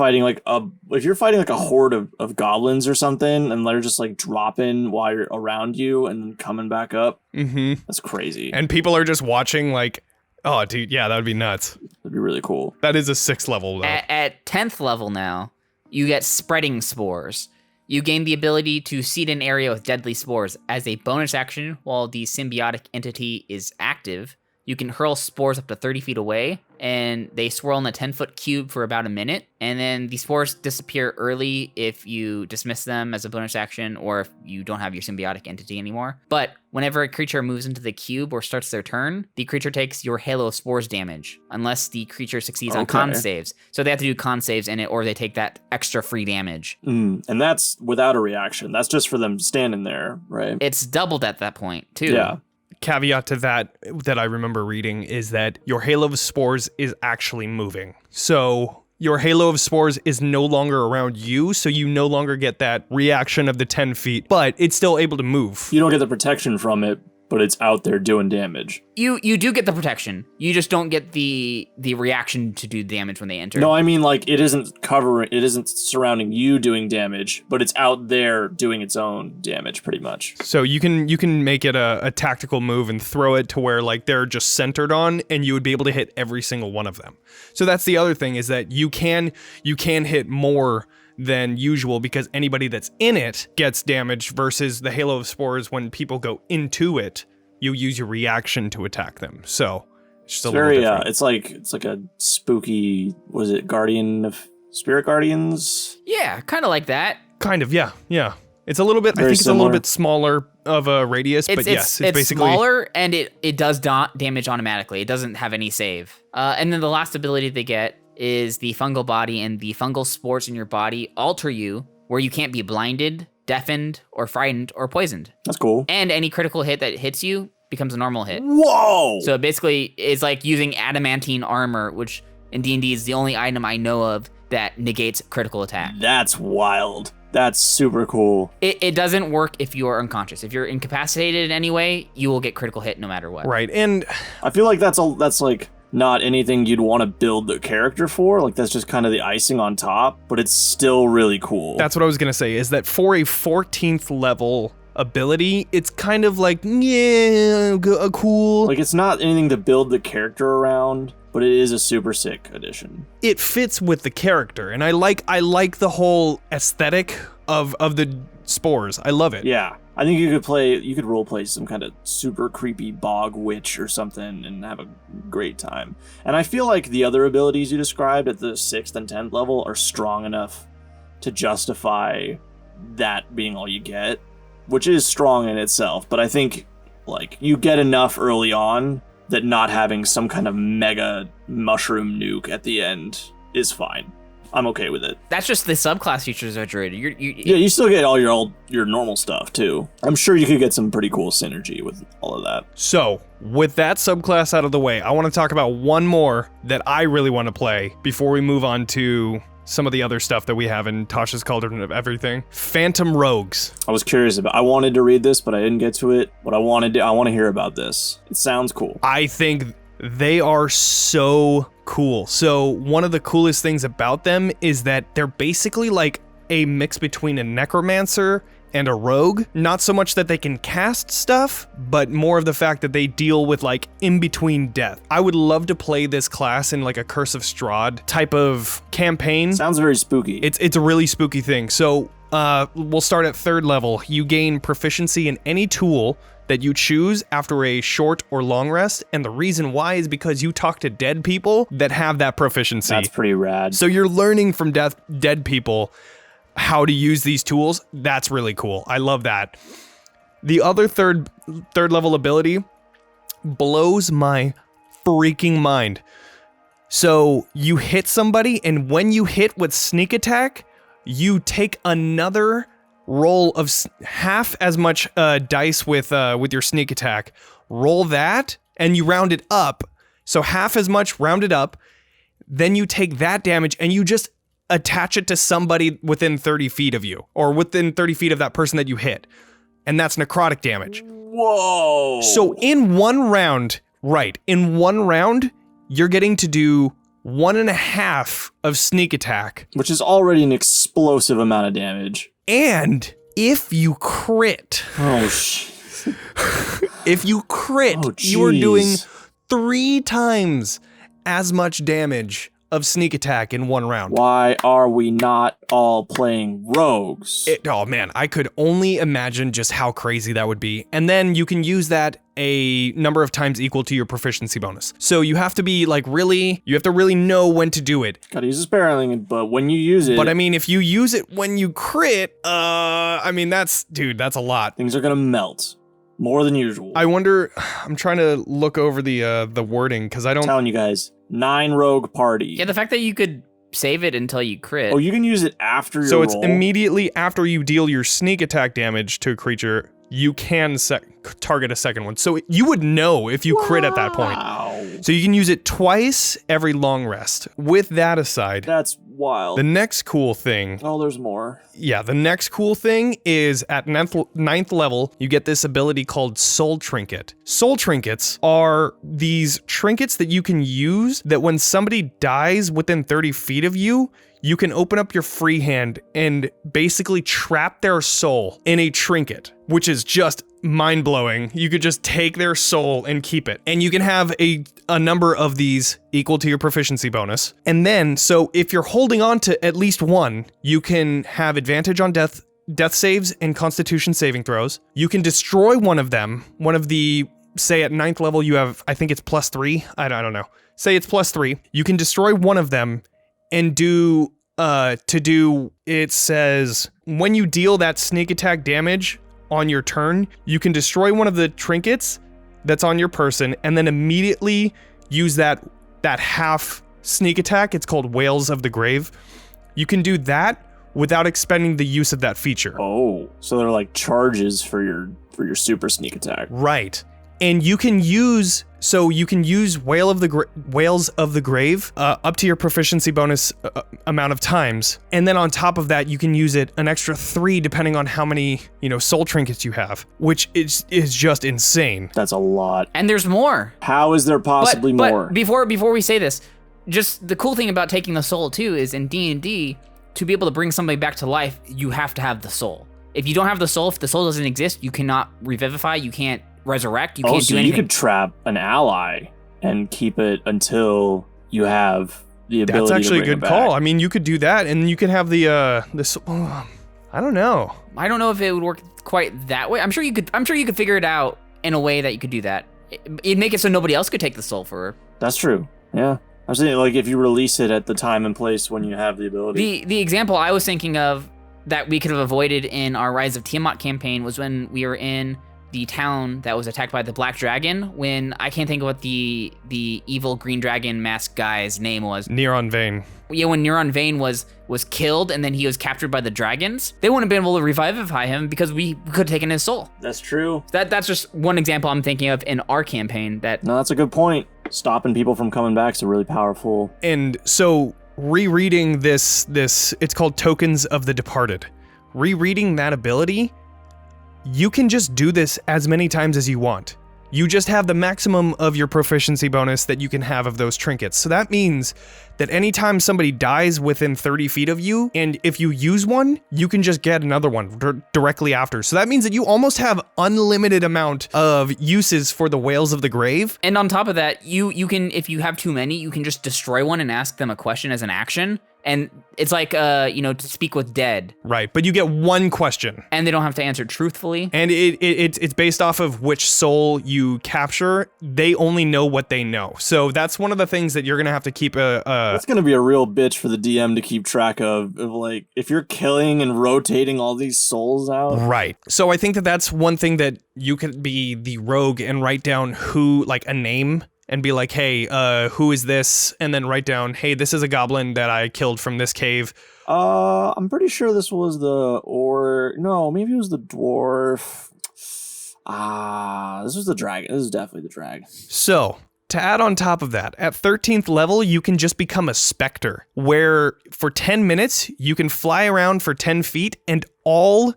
fighting a horde of goblins or something, and they're just dropping while you're around you and then coming back up, that's crazy. And people are just watching like, oh, dude, yeah, that would be nuts. That'd be really cool. That is a 6th level, though. At 10th level now, you get spreading spores. You gain the ability to seed an area with deadly spores. As a bonus action, while the symbiotic entity is active, you can hurl spores up to 30 feet away, and they swirl in a 10-foot cube for about a minute. And then the spores disappear early if you dismiss them as a bonus action, or if you don't have your symbiotic entity anymore. But whenever a creature moves into the cube or starts their turn, the creature takes your Halo of Spores damage, unless the creature succeeds on con saves. So they have to do con saves in it, or they take that extra free damage. And that's without a reaction. That's just for them standing there, right? It's doubled at that point, too. Yeah. Caveat to that I remember reading is that your Halo of Spores is actually moving. So your Halo of Spores is no longer around you, so you no longer get that reaction of the 10 feet, but it's still able to move. You don't get the protection from it, but it's out there doing damage. You do get the protection. You just don't get the reaction to do damage when they enter. No, I mean, like, it isn't surrounding you doing damage, but it's out there doing its own damage, pretty much. So you can make it a tactical move and throw it to where, like, they're just centered on, and you would be able to hit every single one of them. So that's the other thing, is that you can hit more than usual, because anybody that's in it gets damaged, versus the Halo of Spores, when people go into it, you use your reaction to attack them. So it's just a little different. It's like a spooky, was it Guardian of Spirit Guardians? Yeah, kind of like that. Kind of, yeah. It's a little bit, I think it's a little bit smaller of a radius, but yes, it's basically smaller, and it does damage automatically. It doesn't have any save. And then the last ability they get is the fungal body, and the fungal spores in your body alter you where you can't be blinded, deafened, or frightened, or poisoned. That's cool. And any critical hit that hits you becomes a normal hit. Whoa! So basically, it's like using adamantine armor, which in D&D is the only item I know of that negates critical attack. That's wild. That's super cool. It doesn't work if you are unconscious. If you're incapacitated in any way, you will get critical hit no matter what. right. And I feel like that's like not anything you'd want to build the character for. Like, that's just kind of the icing on top, but it's still really cool. that's what I was gonna say, is that for a 14th level ability, it's kind of like, cool. Like, it's not anything to build the character around, but it is a super sick addition. It fits with the character, and I like the whole aesthetic of the spores. I love it. Yeah. I think you could roleplay some kind of super creepy bog witch or something and have a great time. And I feel like the other abilities you described at the 6th and 10th level are strong enough to justify that being all you get, which is strong in itself. But I think, like, you get enough early on that not having some kind of mega mushroom nuke at the end is fine. I'm okay with it. That's just the subclass features are druid. Yeah, you still get all your normal stuff too. I'm sure you could get some pretty cool synergy with all of that. So, with that subclass out of the way, I want to talk about one more that I really want to play before we move on to some of the other stuff that we have in Tasha's Cauldron of everything. Phantom Rogues. I was curious about. I wanted to read this, but I didn't get to it. But I want to hear about this. It sounds cool. I think they are so cool. So one of the coolest things about them is that they're basically like a mix between a necromancer and a rogue. Not so much that they can cast stuff, but more of the fact that they deal with like in between death. I would love to play this class in like a Curse of Strahd type of campaign. Sounds very spooky. It's a really spooky thing. So we'll start at 3rd level. You gain proficiency in any tool that you choose after a short or long rest, and the reason why is because you talk to dead people that have that proficiency. That's pretty rad. So you're learning from dead people how to use these tools. That's really cool. I love that. The other third level ability blows my freaking mind. So you hit somebody, and when you hit with sneak attack, you take another roll of half as much dice with your sneak attack. Roll that, and you round it up. So half as much rounded up. Then you take that damage, and you just attach it to somebody within 30 feet of you, or within 30 feet of that person that you hit. And that's necrotic damage. Whoa! So in one round, you're getting to do 1.5 of sneak attack. Which is already an explosive amount of damage. And if you crit, if you crit, you are doing 3 times as much damage of sneak attack in one round. Why are we not all playing rogues? Oh man, I could only imagine just how crazy that would be. And then you can use that a number of times equal to your proficiency bonus. So you have to be like you have to really know when to do it. Gotta use it sparingly, but when you use it... But I mean, if you use it when you crit, I mean, that's a lot. Things are gonna melt. More than usual. I wonder, I'm trying to look over the wording, because I don't... I'm telling you guys, 9 rogue party. Yeah, the fact that you could save it until you crit. Oh, you can use it after your So roll? it's immediately after you deal your sneak attack damage to a creature, you can target a second one. So you would know if you crit at that point. Wow. So you can use it twice every long rest. With that aside, That's wild. the next cool thing... Oh, there's more. Yeah, the next cool thing is at ninth level, you get this ability called Soul Trinket. Soul Trinkets are these trinkets that you can use that when somebody dies within 30 feet of you, you can open up your free hand and basically trap their soul in a trinket, which is just mind-blowing. You could just take their soul and keep it. And you can have a number of these equal to your proficiency bonus. And then, so if you're holding on to at least one, you can have advantage on death saves and constitution saving throws. You can destroy one of them, say at 9th level you have, I think it's +3, I don't know. Say it's +3. You can destroy one of them and it says, when you deal that sneak attack damage on your turn, you can destroy one of the trinkets that's on your person and then immediately use that half sneak attack. It's called Whales of the Grave. You can do that without expending the use of that feature. Oh, so they're like charges for your super sneak attack. Right. And you can use Whales of the Grave up to your proficiency bonus amount of times, and then on top of that, you can use it an extra 3 depending on how many soul trinkets you have, which is just insane. That's a lot. And there's more. How is there possibly more? Before we say this, just the cool thing about taking the soul too is in D&D, to be able to bring somebody back to life, you have to have the soul. If you don't have the soul, if the soul doesn't exist, you cannot revivify, you can't resurrect, you can't do anything. You could trap an ally and keep it until you have the ability. That's actually to bring a good it call. back. I mean, you could do that, and you could have the I don't know. I don't know if it would work quite that way. I'm sure you could figure it out in a way that you could do that. It'd make it so nobody else could take the soul for her. That's true. Yeah. I'm saying, like, if you release it at the time and place when you have the ability. The example I was thinking of that we could have avoided in our Rise of Tiamat campaign was when we were in the town that was attacked by the Black Dragon, when I can't think of what the evil green dragon mask guy's name was. Neuron Vein. Yeah, when Neuron Vein was killed and then he was captured by the dragons, they wouldn't have been able to revivify him because we could have taken his soul. That's true. That's just one example I'm thinking of in our campaign. No, that's a good point. Stopping people from coming back is really powerful. And so rereading this, it's called Tokens of the Departed. Rereading that ability, you can just do this as many times as you want. You just have the maximum of your proficiency bonus that you can have of those trinkets. So that means that anytime somebody dies within 30 feet of you, and if you use one, you can just get another one directly after. So that means that you almost have unlimited amount of uses for the Whales of the Grave. And on top of that, you can, if you have too many, you can just destroy one and ask them a question as an action. And it's like, to speak with dead. Right, but you get one question. And they don't have to answer truthfully. And it's based off of which soul you capture. They only know what they know. So that's one of the things that you're going to have to keep That's going to be a real bitch for the DM to keep track of, like, if you're killing and rotating all these souls out. Right. So I think that that's one thing that you could be the rogue and write down a name. And be like, hey, who is this? And then write down, hey, this is a goblin that I killed from this cave. I'm pretty sure this was maybe it was the dwarf. This was the dragon. This is definitely the dragon. So, to add on top of that, at 13th level, you can just become a specter, where for 10 minutes, you can fly around for 10 feet, and all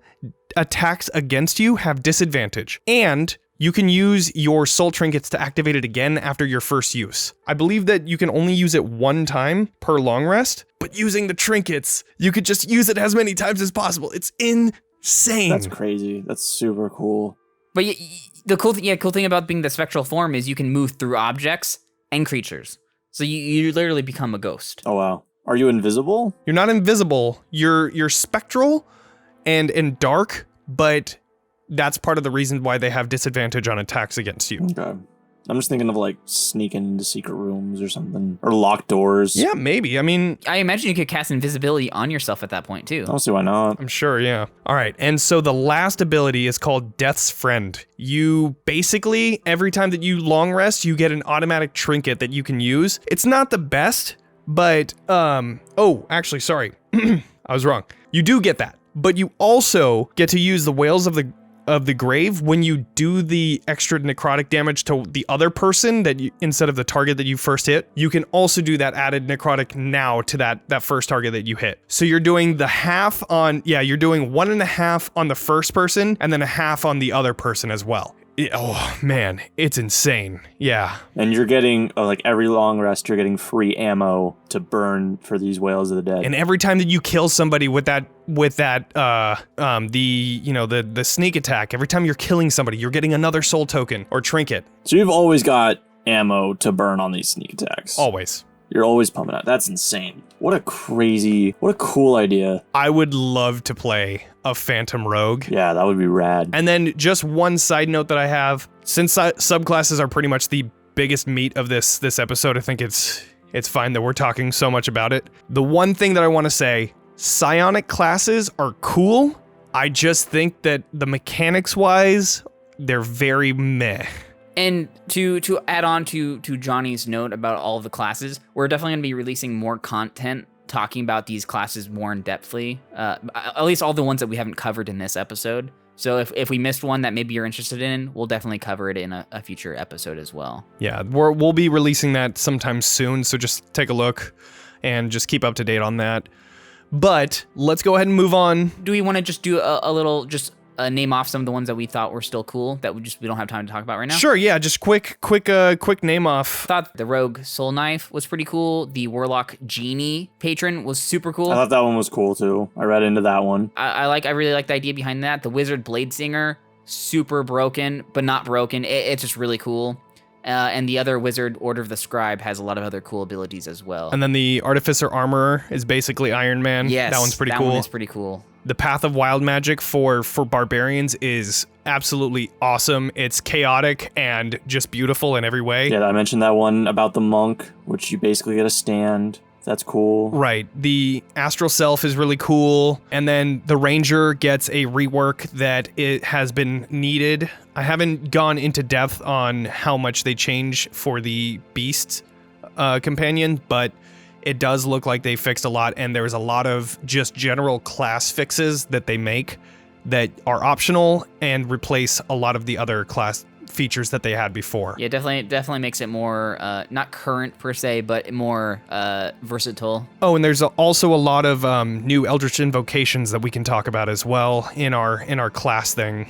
attacks against you have disadvantage. And you can use your soul trinkets to activate it again after your first use. I believe that you can only use it one time per long rest, but using the trinkets, you could just use it as many times as possible. It's insane. That's crazy. That's super cool. But the cool thing about being the spectral form is you can move through objects and creatures. So you literally become a ghost. Oh, wow. Are you invisible? You're not invisible. You're spectral and dark, but that's part of the reason why they have disadvantage on attacks against you. Okay. I'm just thinking of like sneaking into secret rooms or something, or locked doors. Yeah, maybe. I mean, I imagine you could cast invisibility on yourself at that point too. I don't see why not. I'm sure, yeah. All right, and so the last ability is called Death's Friend. You basically, every time that you long rest, you get an automatic trinket that you can use. It's not the best, but, oh, actually, sorry. I was wrong. You do get that, but you also get to use the Whales of the Grave when you do the extra necrotic damage to the other person that you, instead of the target that you first hit, you can also do that added necrotic now to that first target that you hit. So you're doing the half on, you're doing 1.5 on the first person and then a half on the other person as well. Oh man, it's insane. Yeah. And you're getting, like every long rest, you're getting free ammo to burn for these Whales of the Dead. And every time that you kill somebody with the sneak attack, every time you're killing somebody, you're getting another soul token or trinket. So you've always got ammo to burn on these sneak attacks. Always. You're always pumping out. That's insane. What a cool idea. I would love to play a Phantom Rogue. Yeah, that would be rad. And then just one side note that I have, since subclasses are pretty much the biggest meat of this episode, I think it's fine that we're talking so much about it. The one thing that I want to say, psionic classes are cool. I just think that the mechanics-wise, they're very meh. And to add on to Johnny's note about all of the classes, we're definitely going to be releasing more content talking about these classes more in depthly, at least all the ones that we haven't covered in this episode. So if we missed one that maybe you're interested in, we'll definitely cover it in a future episode as well. Yeah, we'll be releasing that sometime soon, so just take a look and just keep up to date on that. But let's go ahead and move on. Do we want to just do a little, name off some of the ones that we thought were still cool that we don't have time to talk about right now? Sure, yeah, just quick name off. I thought the Rogue Soul Knife was pretty cool. The Warlock Genie Patron was super cool. I thought that one was cool too. I read into that one. I really like the idea behind that. The Wizard Blade Singer, super broken, but not broken. It's just really cool. And the other wizard, Order of the Scribe, has a lot of other cool abilities as well. And then the Artificer Armorer is basically Iron Man. Yes, that one's pretty that cool. one is pretty cool. The Path of Wild Magic for barbarians is absolutely awesome. It's chaotic and just beautiful in every way. Yeah, I mentioned that one about the monk, which you basically get a stand. That's cool. Right. The Astral Self is really cool. And then the Ranger gets a rework that it has been needed. I haven't gone into depth on how much they change for the Beast companion, but it does look like they fixed a lot, and there's a lot of just general class fixes that they make that are optional and replace a lot of the other class features that they had before. Yeah, definitely makes it more, not current per se, but more versatile. Oh, and there's also a lot of new Eldritch Invocations that we can talk about as well in our class thing.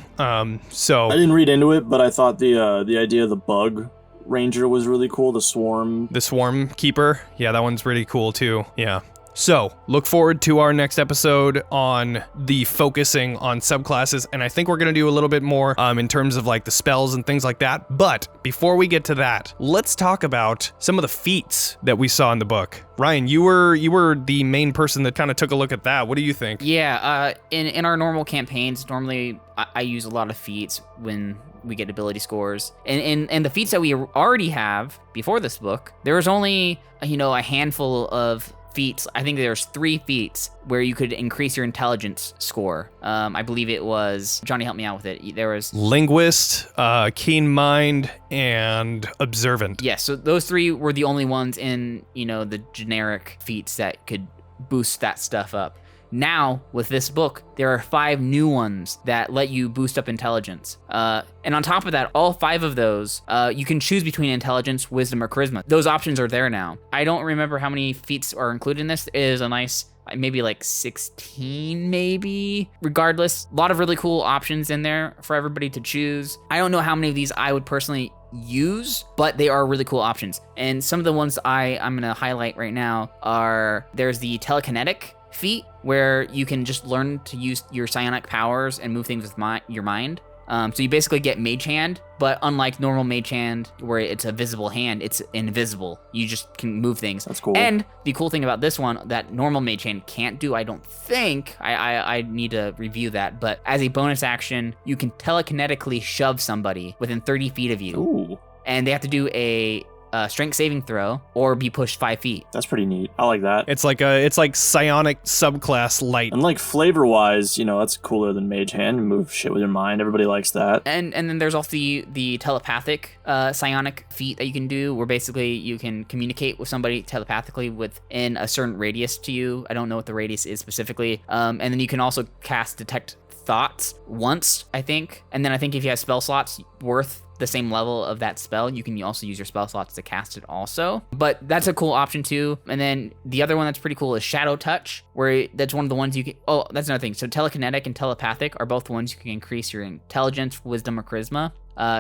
So I didn't read into it, but I thought the idea of the bug Ranger was really cool. The Swarm Keeper. Yeah, that one's pretty cool too. Yeah. So, look forward to our next episode on the focusing on subclasses, and I think we're going to do a little bit more in terms of like the spells and things like that. But before we get to that, let's talk about some of the feats that we saw in the book. Ryan, you were the main person that kind of took a look at that. What do you think? Yeah, in our normal campaigns, normally I use a lot of feats when we get ability scores. And the feats that we already have before this book, there was only, a handful of feats. I think there's 3 feats where you could increase your intelligence score. I believe it was, Johnny, help me out with it. There was Linguist, Keen Mind, and Observant. Yes, so those 3 were the only ones in, the generic feats that could boost that stuff up. Now, with this book, there are 5 new ones that let you boost up intelligence. And on top of that, all 5 of those, you can choose between intelligence, wisdom, or charisma. Those options are there now. I don't remember how many feats are included in this. It is a nice, maybe like 16, maybe. Regardless, a lot of really cool options in there for everybody to choose. I don't know how many of these I would personally use, but they are really cool options. And some of the ones I'm gonna highlight right now are, there's the telekinetic feat, where you can just learn to use your psionic powers and move things with your mind. So you basically get Mage Hand, but unlike normal Mage Hand, where it's a visible hand, it's invisible. You just can move things. That's cool. And the cool thing about this one that normal Mage Hand can't do, I don't think, I need to review that, but as a bonus action, you can telekinetically shove somebody within 30 feet of you. Ooh, And they have to do a strength saving throw or be pushed 5 feet. that's pretty neat. I like that. It's like psionic subclass light. And like flavor-wise, that's cooler than Mage Hand. You move shit with your mind. Everybody likes that. And then there's also the telepathic psionic feat that you can do, where basically you can communicate with somebody telepathically within a certain radius to you. I don't know what the radius is specifically. And then you can also cast Detect Thoughts once, I think. And then I think if you have spell slots worth the same level of that spell, you can also use your spell slots to cast it also. But that's a cool option too. And then the other one that's pretty cool is Shadow Touch, where that's one of the ones you can, oh, that's another thing. So telekinetic and telepathic are both ones you can increase your intelligence, wisdom, or charisma.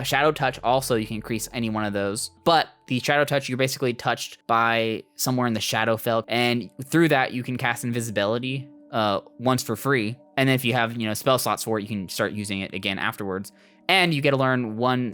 Shadow Touch also, you can increase any one of those. But the Shadow Touch, you're basically touched by somewhere in the Shadowfell, and through that you can cast invisibility once for free. And then if you have, spell slots for it, you can start using it again afterwards. And you get to learn one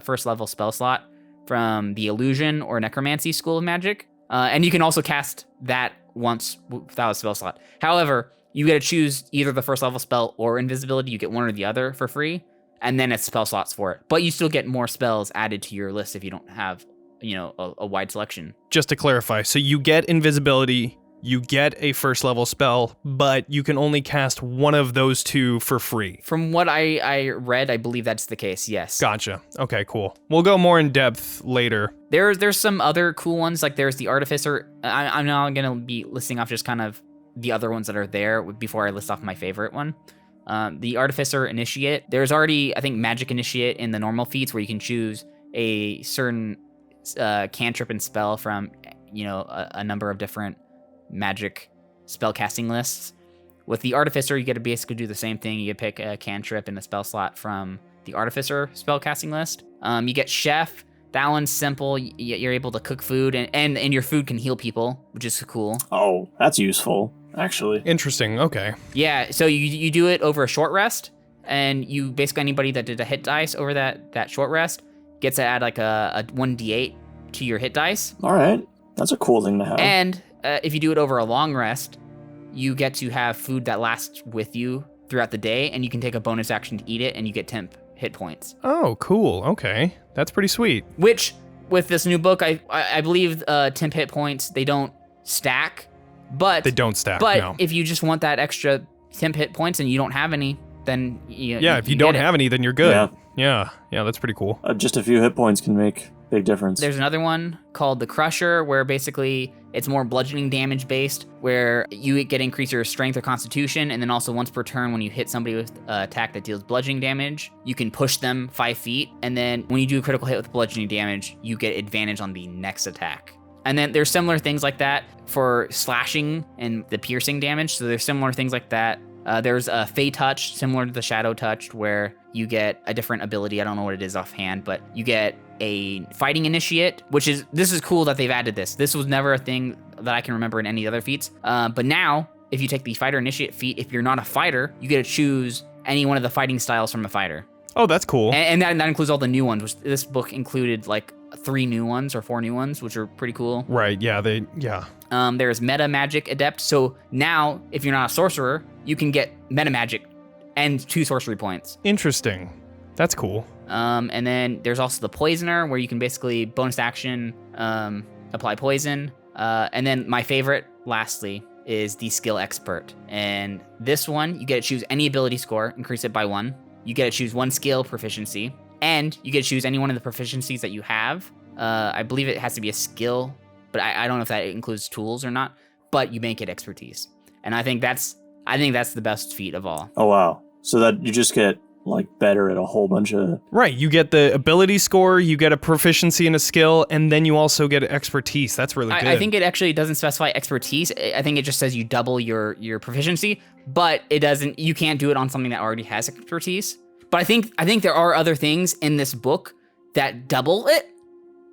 first level spell slot from the Illusion or Necromancy School of Magic. And you can also cast that once without a spell slot. However, you get to choose either the first level spell or invisibility. You get one or the other for free, and then it's spell slots for it. But you still get more spells added to your list if you don't have, a wide selection. Just to clarify, so you get invisibility, you get a first level spell, but you can only cast one of those two for free. From what I read, I believe that's the case, yes. Gotcha. Okay, cool. We'll go more in depth later. There's some other cool ones, like there's the Artificer. I'm now going to be listing off just kind of the other ones that are there before I list off my favorite one. The Artificer Initiate. There's already, I think, Magic Initiate in the normal feats where you can choose a certain cantrip and spell from, a number of different magic spellcasting lists. With the Artificer, you get to basically do the same thing. You get to pick a cantrip and a spell slot from the Artificer spellcasting list. You get Chef. That one's simple. You're able to cook food, and your food can heal people, which is cool. Oh, that's useful, actually. Interesting. Okay. Yeah, so you do it over a short rest, and you basically anybody that did a hit dice over that short rest gets to add like a 1d8 to your hit dice. All right, that's a cool thing to have. And if you do it over a long rest, you get to have food that lasts with you throughout the day, and you can take a bonus action to eat it, and you get temp hit points. Oh, cool. Okay. That's pretty sweet. Which, with this new book, I believe temp hit points, they don't stack, but... They don't stack, But no. if you just want that extra temp hit points and you don't have any, then if you don't have any, then you're good. Yeah, that's pretty cool. Just a few hit points can make big difference. There's another one called the Crusher, where basically it's more bludgeoning damage based, where you get to increase your strength or constitution, and then also once per turn when you hit somebody with an attack that deals bludgeoning damage, you can push them 5 feet, and then when you do a critical hit with bludgeoning damage, you get advantage on the next attack. And then there's similar things like that for slashing and the piercing damage, so there's similar things like that. There's a Fey Touch, similar to the Shadow Touch, where you get a different ability. I don't know what it is offhand, but you get a Fighting Initiate, this is cool that they've added this. This was never a thing that I can remember in any other feats. But now, if you take the Fighter Initiate feat, if you're not a fighter, you get to choose any one of the fighting styles from a fighter. Oh, that's cool. And that includes all the new ones, which this book included like 3 new ones or 4 new ones, which are pretty cool. Right, yeah, There's Meta Magic Adept. So now, if you're not a sorcerer, you can get Meta Magic and 2 sorcery points. Interesting. That's cool. And then there's also the Poisoner, where you can basically bonus action apply poison. And then my favorite, lastly, is the Skill Expert. And this one, you get to choose any ability score, increase it by 1. You get to choose 1 skill proficiency, and you get to choose any one of the proficiencies that you have. I believe it has to be a skill, but I don't know if that includes tools or not, but you make it expertise. And I think that's the best feat of all. Oh, wow. So that you just get better at a whole bunch of... Right, you get the ability score, you get a proficiency in a skill, and then you also get expertise. That's really good. I think it actually doesn't specify expertise. I think it just says you double your proficiency, but it doesn't. You can't do it on something that already has expertise. But I think there are other things in this book that double it.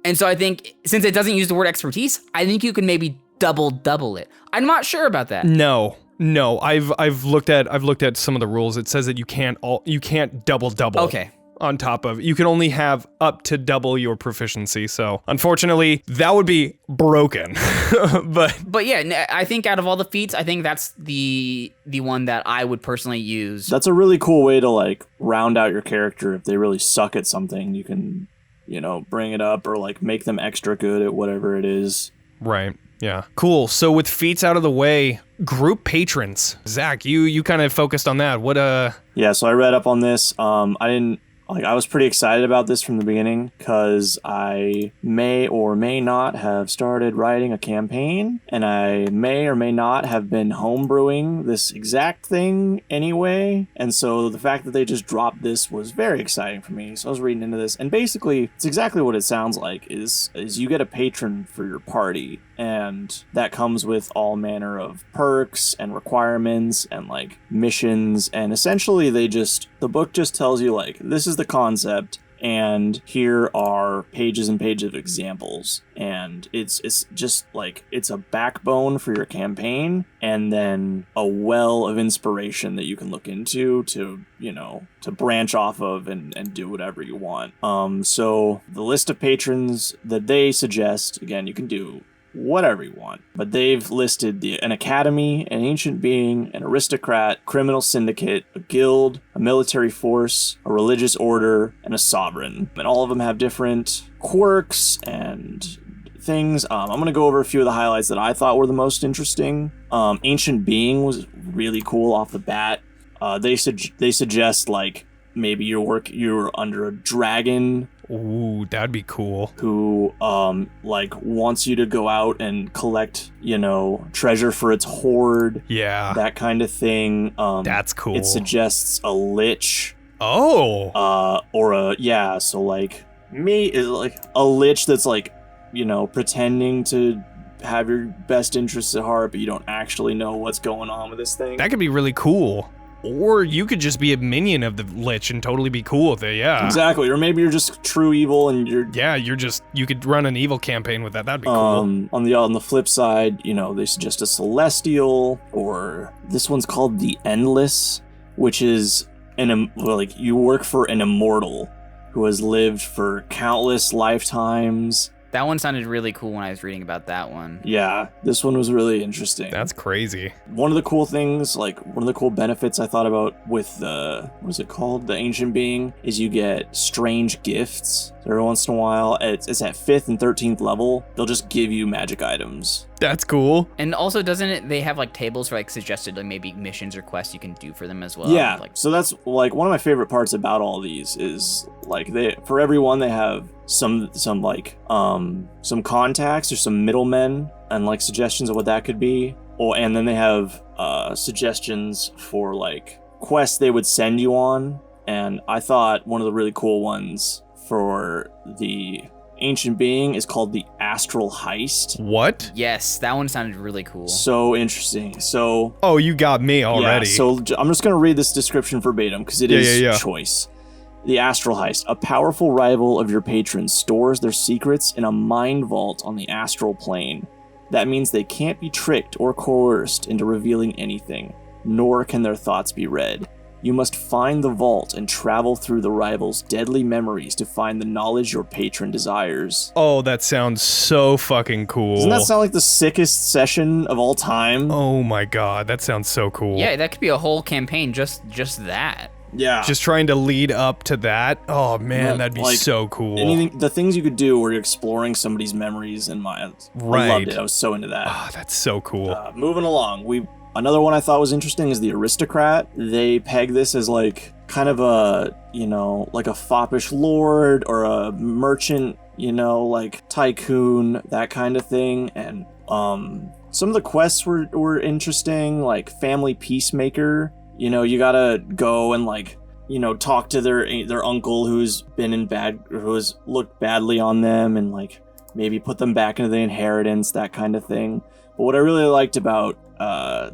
And so I think since it doesn't use the word expertise, I think you can maybe double it. I'm not sure about that. No, No, I've looked at some of the rules. It says that you can't double Okay. on top of. You can only have up to double your proficiency. So unfortunately, that would be broken. But yeah, I think out of all the feats, I think that's the one that I would personally use. That's a really cool way to like round out your character. If they really suck at something, you can, bring it up or like make them extra good at whatever it is. right. Yeah. Cool. So with feats out of the way, group patrons. Zach, you kind of focused on that. What Yeah, so I read up on this. I was pretty excited about this from the beginning because I may or may not have started writing a campaign, and I may or may not have been homebrewing this exact thing anyway. And so the fact that they just dropped this was very exciting for me. So I was reading into this, and basically it's exactly what it sounds like is you get a patron for your party, and that comes with all manner of perks and requirements and like missions, and essentially the book just tells you like, this is the concept, and here are pages and pages of examples, and it's just like it's a backbone for your campaign, and then a well of inspiration that you can look into to branch off of and do whatever you want. So the list of patrons that they suggest, again, you can do whatever you want, but they've listed an academy, an ancient being, an aristocrat, criminal syndicate, a guild, a military force, a religious order, and a sovereign. And all of them have different quirks and things. I'm going to go over a few of the highlights that I thought were the most interesting. Ancient being was really cool off the bat. They suggest like maybe you're under a dragon. Ooh, that'd be cool. Who wants you to go out and collect, treasure for its hoard. Yeah. That kind of thing. That's cool. It suggests a lich. Oh. So like me is like a lich that's like, pretending to have your best interests at heart, but you don't actually know what's going on with this thing. That could be really cool. Or you could just be a minion of the Lich and totally be cool with it, yeah. Exactly, or maybe you're just true evil and you're... Yeah, you could run an evil campaign with that, that'd be cool. On the flip side, they suggest a celestial, or this one's called the Endless, which is you work for an immortal who has lived for countless lifetimes. That one sounded really cool when I was reading about that one. Yeah, this one was really interesting. That's crazy. One of the cool things, one of the cool benefits I thought about with the ancient being, is you get strange gifts. So every once in a while, it's at 5th and 13th level, they'll just give you magic items. That's cool. And also, they have like tables for like suggested like maybe missions or quests you can do for them as well? Yeah, so that's like one of my favorite parts about all these is like for everyone they have some contacts or some middlemen and like suggestions of what that could be. And then they have suggestions for like quests they would send you on. And I thought one of the really cool ones for the ancient being is called the Astral Heist. What? Yes, that one sounded really cool. So interesting. So... Oh, you got me already. Yeah, so I'm just going to read this description verbatim because it is choice. The Astral Heist. A powerful rival of your patron stores their secrets in a mind vault on the astral plane. That means they can't be tricked or coerced into revealing anything, nor can their thoughts be read. You must find the vault and travel through the rival's deadly memories to find the knowledge your patron desires. Oh, that sounds so fucking cool. Doesn't that sound like the sickest session of all time? Oh my god, that sounds so cool. Yeah, that could be a whole campaign, just that. Yeah. Just trying to lead up to that. Oh man, that'd be so cool. The things you could do where you're exploring somebody's memories and minds. Right. I loved it. I was so into that. Oh, that's so cool. Moving along, another one I thought was interesting is the Aristocrat. They peg this as like kind of a, like a foppish lord or a merchant, like tycoon, that kind of thing. And some of the quests were interesting, like family peacemaker. You gotta go and like, talk to their uncle who has looked badly on them and like maybe put them back into the inheritance, that kind of thing. But what I really liked about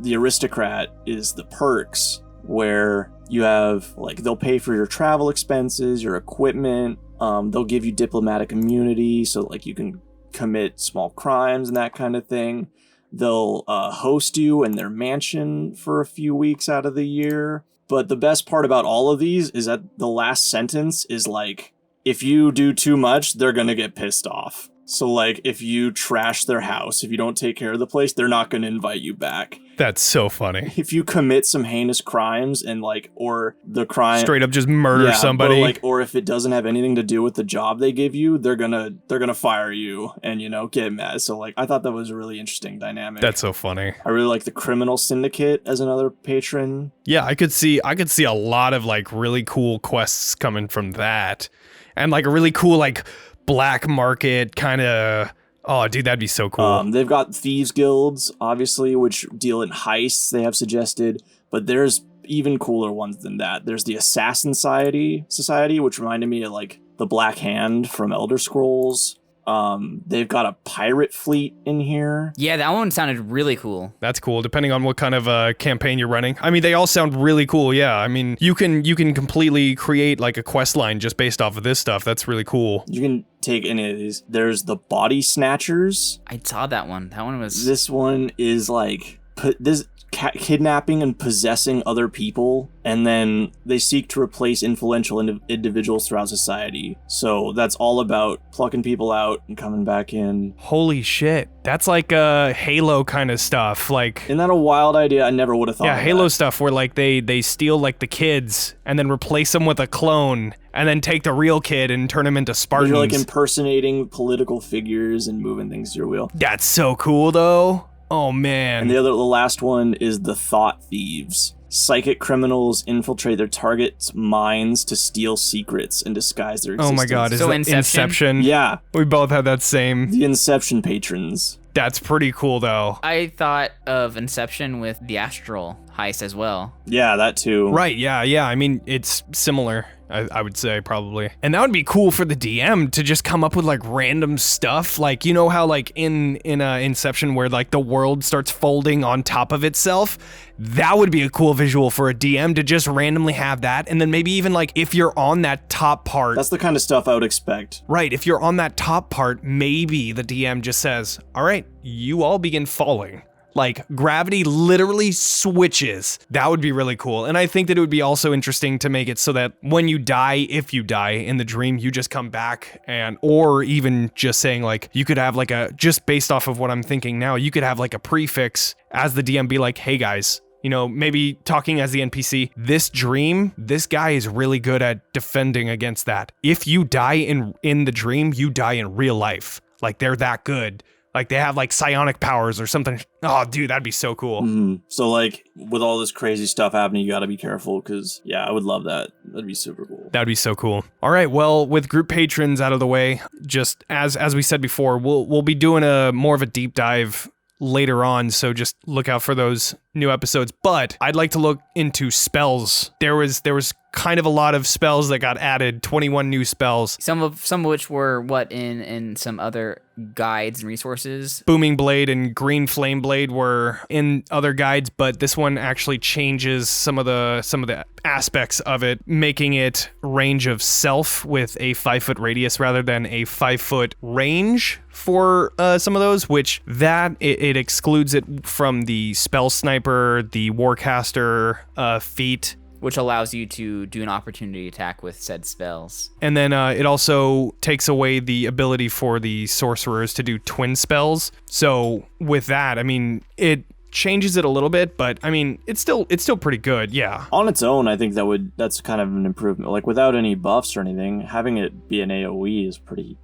the Aristocrat is the perks, where you have like they'll pay for your travel expenses, your equipment. They'll give you diplomatic immunity, so like you can commit small crimes and that kind of thing. They'll host you in their mansion for a few weeks out of the year. But the best part about all of these is that the last sentence is like, if you do too much, they're gonna get pissed off. So like, if you trash their house, if you don't take care of the place, they're not gonna invite you back. That's so funny. If you commit some heinous crimes and like, or the crime Straight up just murder somebody. Or like, or if it doesn't have anything to do with the job they give you, they're gonna fire you and, you know, get mad. So like, I thought that was a really interesting dynamic. That's so funny. I really like the criminal syndicate as another patron. Yeah, I could see a lot of like really cool quests coming from that. And like a really cool like black market kind of, oh dude, that'd be so cool. They've got thieves guilds, obviously, which deal in heists, they have suggested, but there's even cooler ones than that. There's the Assassin Society, which reminded me of like the Black Hand from Elder Scrolls. They've got a pirate fleet in here. Yeah, that one sounded really cool. That's cool, depending on what kind of campaign you're running. I mean, they all sound really cool, yeah. I mean, you can completely create like a quest line just based off of this stuff. That's really cool. You can take any of these. There's the Body Snatchers. I saw that one. That one was... This one is like... kidnapping and possessing other people, and then they seek to replace influential individuals throughout society. So that's all about plucking people out and coming back in. Holy shit. That's like Halo kind of stuff. Like, isn't that a wild idea? I never would have thought of Halo that. stuff where like they steal like the kids and then replace them with a clone and then take the real kid and turn him into Spartans. You're like impersonating political figures and moving things to your wheel. That's so cool though. Oh man. And the last one is the Thought Thieves. Psychic criminals infiltrate their targets' minds to steal secrets and disguise their existence. Oh my god, is So that Inception? Yeah, We both had that same. the Inception patrons. That's pretty cool though. I thought of Inception with the Astral heist as well. Yeah, that too. Right, yeah. I mean, it's similar, I would say, probably. And that would be cool for the DM to just come up with, like, random stuff. Like, you know how, like, in Inception where, like, the world starts folding on top of itself? That would be a cool visual for a DM to just randomly have that. And then maybe even, like, if you're on that top part... That's the kind of stuff I would expect. Right, if you're on that top part, maybe the DM just says, all right, you all begin falling. Like, gravity literally switches. That would be really cool. And I think that it would be also interesting to make it so that when you die, if you die in the dream, you just come back or even just saying like, you could have like just based off of what I'm thinking now, you could have like a prefix as the DM be like, hey guys, you know, maybe talking as the NPC, this dream, this guy is really good at defending against that. If you die in the dream, you die in real life. Like, they're that good. Like, they have, like, psionic powers or something. Oh, dude, that'd be so cool. Mm-hmm. So, like, with all this crazy stuff happening, you gotta be careful, because, yeah, I would love that. That'd be super cool. That'd be so cool. All right, well, with group patrons out of the way, just as we said before, we'll be doing more of a deep dive later on, so just look out for those new episodes. But I'd like to look into spells. There was kind of a lot of spells that got added, 21 new spells. Some of which were in some other guides and resources. Booming Blade and Green Flame Blade were in other guides, but this one actually changes some of the aspects of it, making it range of self with a 5-foot radius rather than a 5-foot range for some of those, which it excludes it from the Spell Sniper, the Warcaster feat, which allows you to do an opportunity attack with said spells. And then it also takes away the ability for the sorcerers to do twin spells. So with that, I mean, it changes it a little bit, but I mean, it's still pretty good, yeah. On its own, I think that's kind of an improvement. Like, without any buffs or anything, having it be an AoE is pretty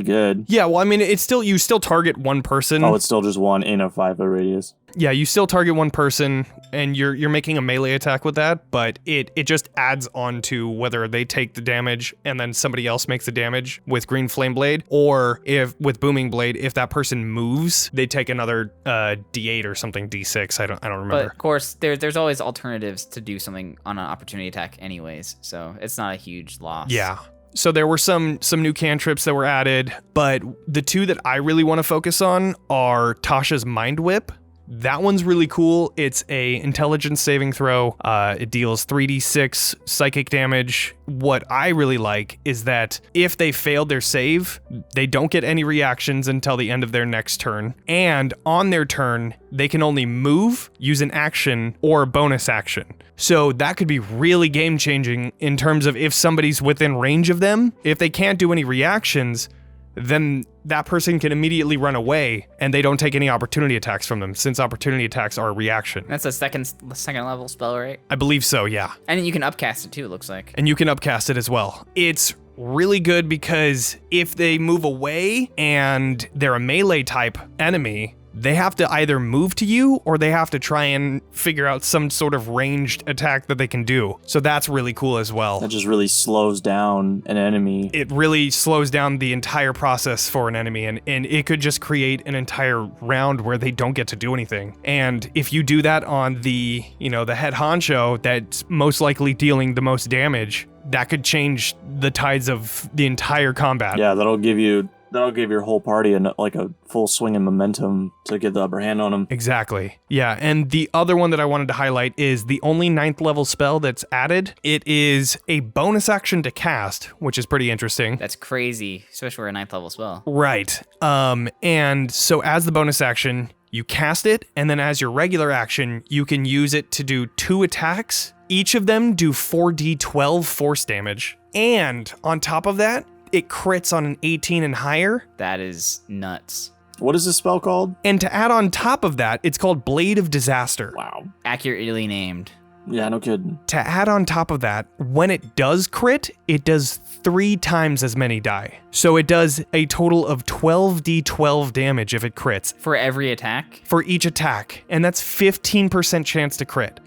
good. Yeah, well, I mean, you still target one person. Oh, it's still just one in a 5-foot radius. Yeah, you still target one person, and you're making a melee attack with that, but it just adds on to whether they take the damage and then somebody else makes the damage with Green Flame Blade, or if with Booming Blade, if that person moves, they take another D8 or something, D6. I don't remember. But of course, there's always alternatives to do something on an opportunity attack, anyways. So it's not a huge loss. Yeah. So there were some new cantrips that were added, but the two that I really want to focus on are Tasha's Mind Whip. That one's really cool. It's a intelligence saving throw. It deals 3d6 psychic damage. What I really like is that if they failed their save, they don't get any reactions until the end of their next turn. And on their turn, they can only move, use an action, or a bonus action. So that could be really game changing in terms of if somebody's within range of them. If they can't do any reactions, then that person can immediately run away and they don't take any opportunity attacks from them, since opportunity attacks are a reaction. That's a second level spell, right? I believe so, yeah. And you can upcast it too, it looks like. And you can upcast it as well. It's really good because if they move away and they're a melee type enemy, they have to either move to you or they have to try and figure out some sort of ranged attack that they can do. So that's really cool as well. That just really slows down an enemy. It really slows down the entire process for an enemy, and it could just create an entire round where they don't get to do anything. And if you do that on the, the head honcho that's most likely dealing the most damage, that could change the tides of the entire combat. Yeah, that'll give your whole party a full swing of momentum to get the upper hand on them. Exactly. Yeah, and the other one that I wanted to highlight is the only 9th level spell that's added. It is a bonus action to cast, which is pretty interesting. That's crazy, especially for a 9th level spell. Right. And so as the bonus action, you cast it, and then as your regular action, you can use it to do 2 attacks. Each of them do 4d12 force damage. And on top of that, it crits on an 18 and higher. That is nuts. What is this spell called? And to add on top of that, it's called Blade of Disaster. Wow. Accurately named. Yeah, no kidding. To add on top of that, when it does crit, it does 3 times as many die. So it does a total of 12d12 damage if it crits. For every attack? For each attack. And that's 15% chance to crit.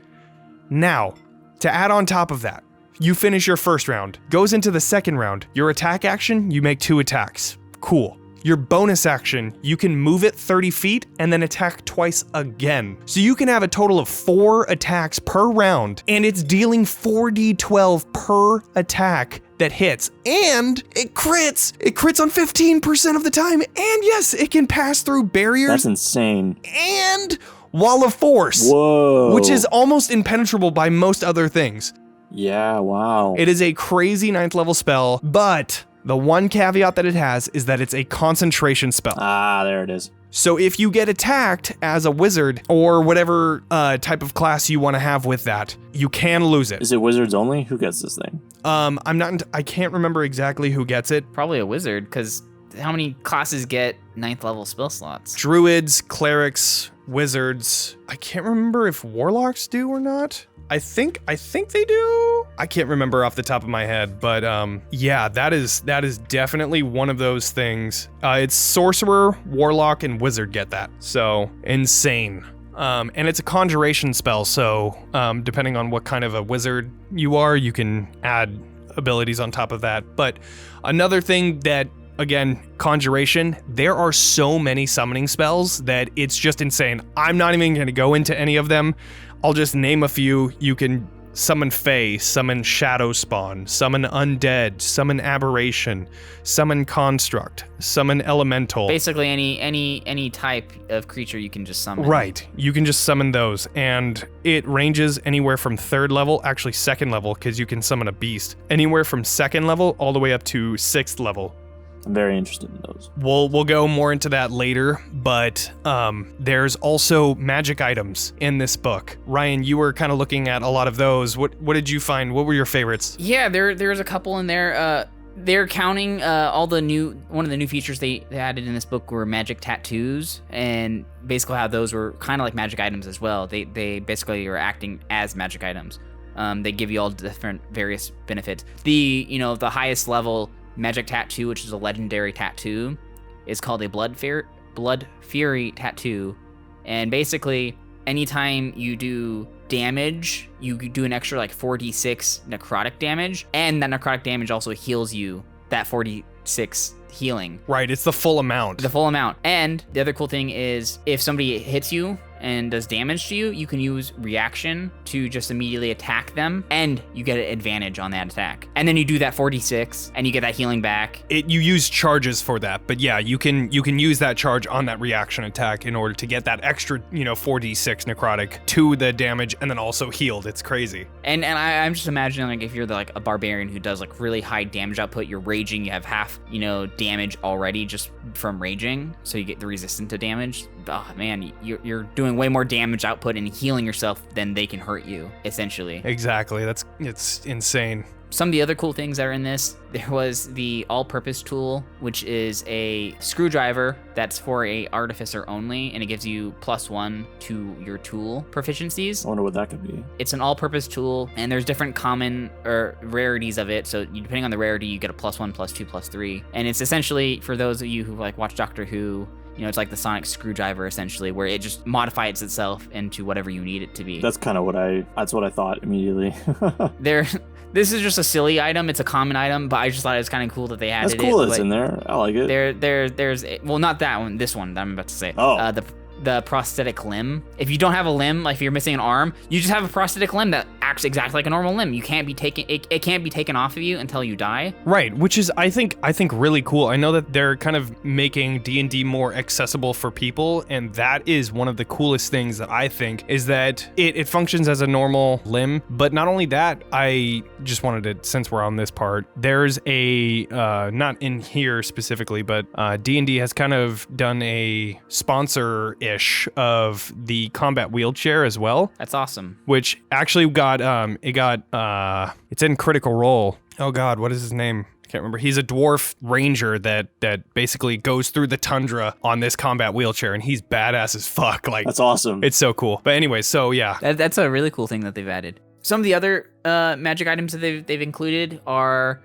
Now, to add on top of that, you finish your first round, goes into the second round. Your attack action, you make 2 attacks. Cool. Your bonus action, you can move it 30 feet and then attack twice again. So you can have a total of 4 attacks per round, and it's dealing 4d12 per attack that hits. And it crits! It crits on 15% of the time, and yes, it can pass through barriers. That's insane. And Wall of Force. Whoa. Which is almost impenetrable by most other things. Yeah, wow. It is a crazy 9th level spell, but the one caveat that it has is that it's a concentration spell. Ah, there it is. So if you get attacked as a wizard or whatever type of class you want to have with that, you can lose it. Is it wizards only? Who gets this thing? I can't remember exactly who gets it. Probably a wizard, because how many classes get 9th level spell slots? Druids, clerics, wizards. I can't remember if warlocks do or not. I think they do. I can't remember off the top of my head, but yeah, that is definitely one of those things. It's sorcerer, warlock, and wizard get that. So insane. And it's a conjuration spell, so depending on what kind of a wizard you are, you can add abilities on top of that. But another thing that, again, conjuration, there are so many summoning spells that it's just insane. I'm not even going to go into any of them. I'll just name a few. You can summon Fae, summon Shadow Spawn, summon Undead, summon Aberration, summon Construct, summon Elemental. Basically any type of creature you can just summon. Right, you can just summon those, and it ranges anywhere from 3rd level, actually 2nd level, because you can summon a beast, anywhere from 2nd level all the way up to 6th level. I'm very interested in those. We'll go more into that later, but there's also magic items in this book. Ryan, you were kind of looking at a lot of those. What did you find? What were your favorites? Yeah, there's a couple in there. They're counting one of the new features they added in this book were magic tattoos, and basically how those were kind of like magic items as well. They basically are acting as magic items. They give you all different various benefits. The highest level magic tattoo, which is a legendary tattoo, is called a blood fury tattoo, and basically anytime you do damage, you do an extra 4d6 necrotic damage, and that necrotic damage also heals you that 4d6 healing. Right, it's the full amount. And the other cool thing is if somebody hits you and does damage to you, you can use reaction to just immediately attack them, and you get an advantage on that attack. And then you do that 4d6, and you get that healing back. You use charges for that, but yeah, you can use that charge on that reaction attack in order to get that extra, 4d6 necrotic to the damage, and then also healed. It's crazy. And I'm just imagining, like, if you're a barbarian who does like really high damage output, you're raging, you have half, damage already just from raging, so you get the resistance to damage. Oh man, you're doing way more damage output and healing yourself than they can hurt you, essentially. Exactly. It's insane. Some of the other cool things that are in this, there was the all-purpose tool, which is a screwdriver that's for a artificer only, and it gives you +1 to your tool proficiencies. I wonder what that could be. It's an all-purpose tool, and there's different common or rarities of it. So depending on the rarity, you get a +1, +2, +3, and it's essentially, for those of you who like watch Doctor Who, it's like the sonic screwdriver, essentially, where it just modifies itself into whatever you need it to be. That's kind of what I thought immediately. This is just a silly item. It's a common item, but I just thought it was kind of cool that they added it. That's cool that it's in there. I like it. There's not that one. This one that I'm about to say. Oh. The prosthetic limb. If you don't have a limb, like if you're missing an arm, you just have a prosthetic limb that acts exactly like a normal limb. You can't be taken. It can't be taken off of you until you die. Right, which is I think really cool. I know that they're kind of making D&D more accessible for people, and that is one of the coolest things that I think is that it functions as a normal limb. But not only that, I just wanted to, since we're on this part, there's a not in here specifically, but D&D has kind of done a sponsor-ish of the combat wheelchair as well. That's awesome. Which actually it's in Critical Role. Oh God, what is his name? I can't remember. He's a dwarf ranger that basically goes through the tundra on this combat wheelchair, and he's badass as fuck. Like, that's awesome. It's so cool. But anyway, so yeah. That's a really cool thing that they've added. Some of the other magic items that they've included are,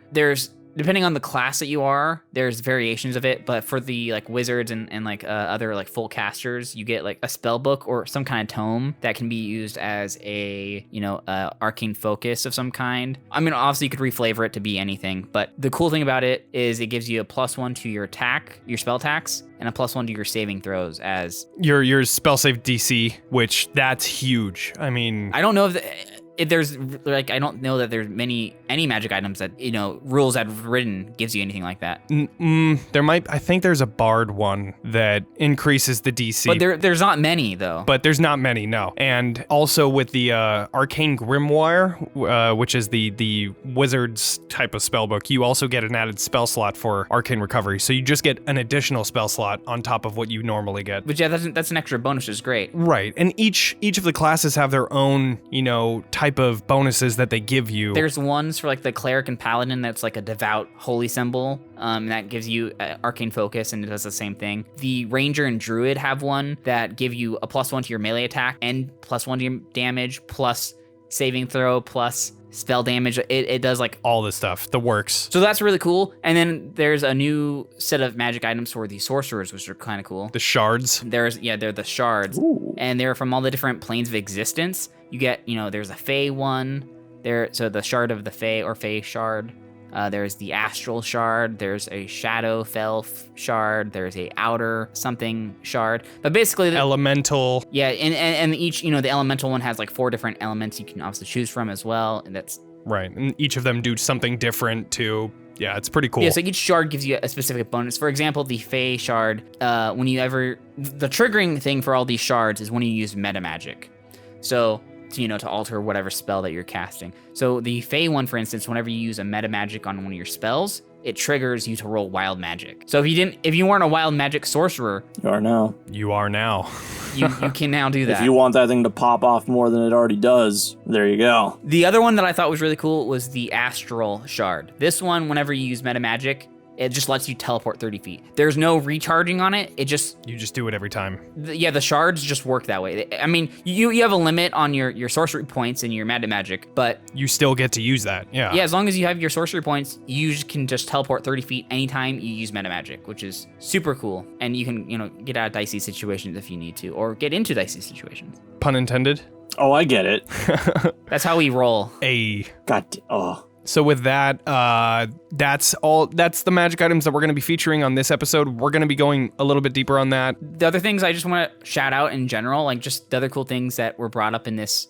depending on the class that you are, there's variations of it, but for the like wizards and other like full casters, you get like a spell book or some kind of tome that can be used as a arcane focus of some kind. I mean, obviously you could reflavor it to be anything, but the cool thing about it is it gives you a +1 to your attack, your spell attacks, and a +1 to your saving throws as your spell save DC, which that's huge. I mean, I don't know if there's like, I don't know that there's any magic items that rules that I've written gives you anything like that. There might, I think there's a bard one that increases the DC, but there's not many though. But there's not many, no. And also with the arcane grimoire, which is the wizard's type of spell book, you also get an added spell slot for arcane recovery. So you just get an additional spell slot on top of what you normally get. But yeah, that's an extra bonus, which is great. Right, and each of the classes have their own type of bonuses that they give you. There's ones for like the cleric and paladin that's like a devout holy symbol, that gives you arcane focus, and it does the same thing. The ranger and druid have one that give you a +1 to your melee attack and +1 to your damage, plus saving throw, plus spell damage. It does like all this stuff, the works. So that's really cool. And then there's a new set of magic items for the sorcerers, which are kind of cool. The shards. They're the shards. Ooh. And they're from all the different planes of existence. You get, there's a Fey one there. So the shard of the Fey or Fey shard. There's the astral shard. There's a shadow fell shard. There's a outer something shard. But basically, elemental. Yeah, and each the elemental one has like 4 different elements you can obviously choose from as well, and that's right. And each of them do something different too. Yeah, it's pretty cool. Yeah, so each shard gives you a specific bonus. For example, the Fey shard. The triggering thing for all these shards is when you use meta magic. So to alter whatever spell that you're casting. So the Fey one, for instance, whenever you use a meta magic on one of your spells, it triggers you to roll wild magic. So if you weren't a wild magic sorcerer, you are now. You can now do that. If you want that thing to pop off more than it already does, there you go. The other one that I thought was really cool was the astral shard. This one, whenever you use meta magic, it just lets you teleport 30 feet. There's no recharging on it. You just do it every time. The shards just work that way. I mean, you have a limit on your sorcery points and your meta magic, but you still get to use that. Yeah. Yeah, as long as you have your sorcery points, you can just teleport 30 feet anytime you use meta magic, which is super cool. And you can, get out of dicey situations if you need to, or get into dicey situations. Pun intended. Oh, I get it. That's how we roll. God. Oh. So with that, that's the magic items that we're going to be featuring on this episode. We're going to be going a little bit deeper on that. The other things I just want to shout out in general, like just the other cool things that were brought up in this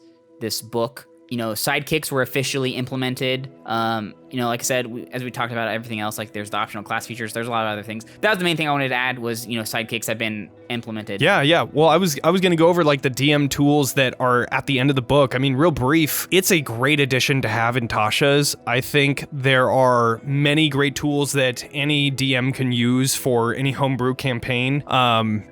book. Sidekicks were officially implemented. Like I said, as we talked about everything else, like there's the optional class features, there's a lot of other things. That was the main thing I wanted to add was, sidekicks have been implemented. Yeah. Well, I was going to go over like the DM tools that are at the end of the book. I mean, real brief, it's a great addition to have in Tasha's. I think there are many great tools that any DM can use for any homebrew campaign,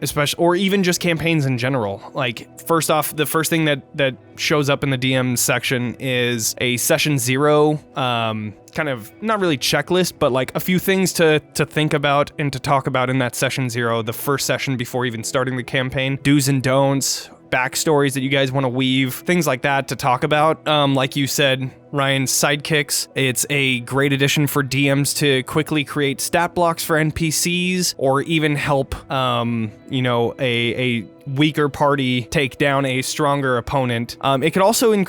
especially, or even just campaigns in general. Like, first off, the first thing that shows up in the DM section is a session 0, kind of not really checklist, but like a few things to think about and to talk about in that session 0, the first session before even starting the campaign. Do's and don'ts, backstories that you guys want to weave, things like that to talk about. Like you said, Ryan, sidekicks. It's a great addition for DMs to quickly create stat blocks for NPCs or even help, a weaker party take down a stronger opponent. It could also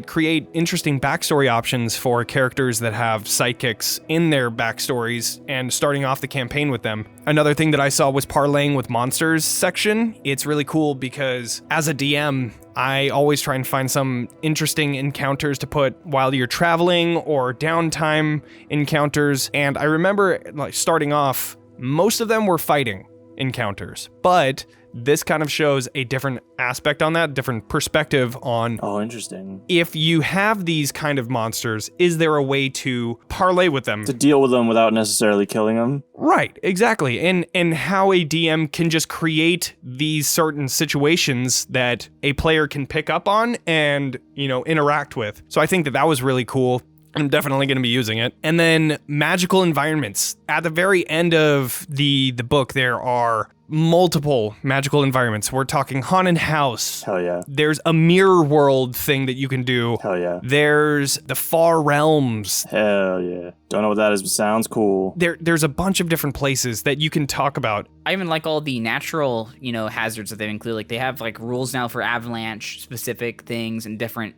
create interesting backstory options for characters that have sidekicks in their backstories and starting off the campaign with them. Another thing that I saw was parlaying with monsters section. It's really cool because as a DM, I always try and find some interesting encounters to put while you're traveling or downtime encounters. And I remember like starting off, most of them were fighting encounters, but this kind of shows a different aspect on that, different perspective on. Oh, interesting. If you have these kind of monsters, is there a way to parlay with them? To deal with them without necessarily killing them? Right, exactly. And how a DM can just create these certain situations that a player can pick up on and, interact with. So I think that was really cool. I'm definitely going to be using it. And then magical environments. At the very end of the book, there are multiple magical environments. We're talking haunted house. Hell yeah. There's a mirror world thing that you can do. Hell yeah. There's the far realms. Hell yeah. Don't know what that is, but sounds cool. There's a bunch of different places that you can talk about. I even like all the natural, hazards that they include. Like they have like rules now for avalanche specific things and different,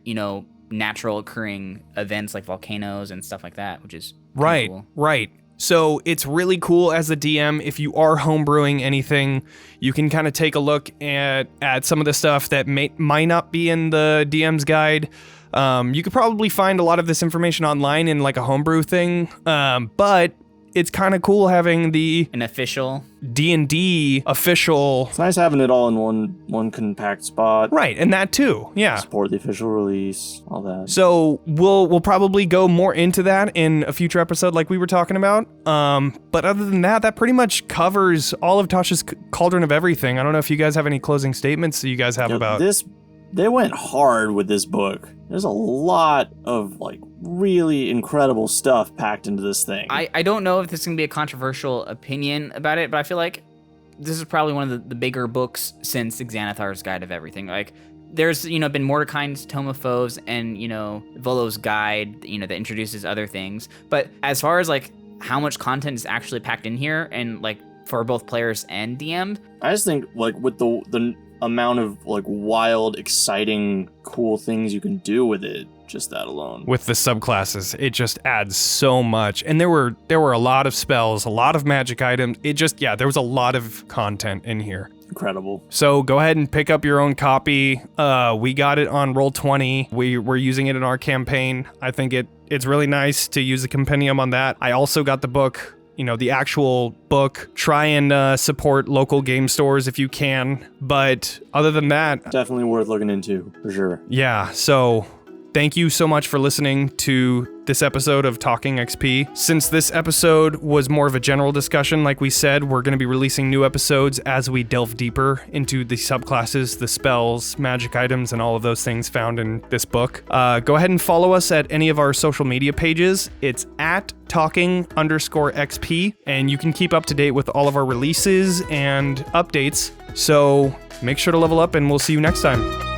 natural occurring events like volcanoes and stuff like that, which is right, cool. Right. So it's really cool as a DM. If you are homebrewing anything, you can kind of take a look at some of the stuff that might not be in the DM's guide. You could probably find a lot of this information online in like a homebrew thing, but it's kind of cool having an official D&D official. It's nice having it all in one compact spot. Right, and that too, yeah. Support the official release, all that. So we'll probably go more into that in a future episode like we were talking about. But other than that pretty much covers all of Tasha's Cauldron of everything. I don't know if you guys have any closing statements that you guys have about this. They went hard with this book. There's a lot of like really incredible stuff packed into this thing. I don't know if this is going to be a controversial opinion about it, but I feel like this is probably one of the bigger books since Xanathar's Guide of Everything. Like there's, been Mordecai's Tome of Foes and, Volo's Guide, that introduces other things. But as far as like how much content is actually packed in here and like for both players and DM, I just think like with the amount of like wild, exciting, cool things you can do with it, just that alone. With the subclasses, it just adds so much. And there were a lot of spells, a lot of magic items. There was a lot of content in here. Incredible. So go ahead and pick up your own copy. We got it on Roll20. We're using it in our campaign. I think it's really nice to use the compendium on that. I also got the book, the actual book. Try and support local game stores if you can. But other than that, definitely worth looking into, for sure. Yeah, so thank you so much for listening to this episode of Talking XP. Since this episode was more of a general discussion, like we said, we're going to be releasing new episodes as we delve deeper into the subclasses, the spells, magic items, and all of those things found in this book. Go ahead and follow us at any of our social media pages. It's at talking_XP, and you can keep up to date with all of our releases and updates. So make sure to level up, and we'll see you next time.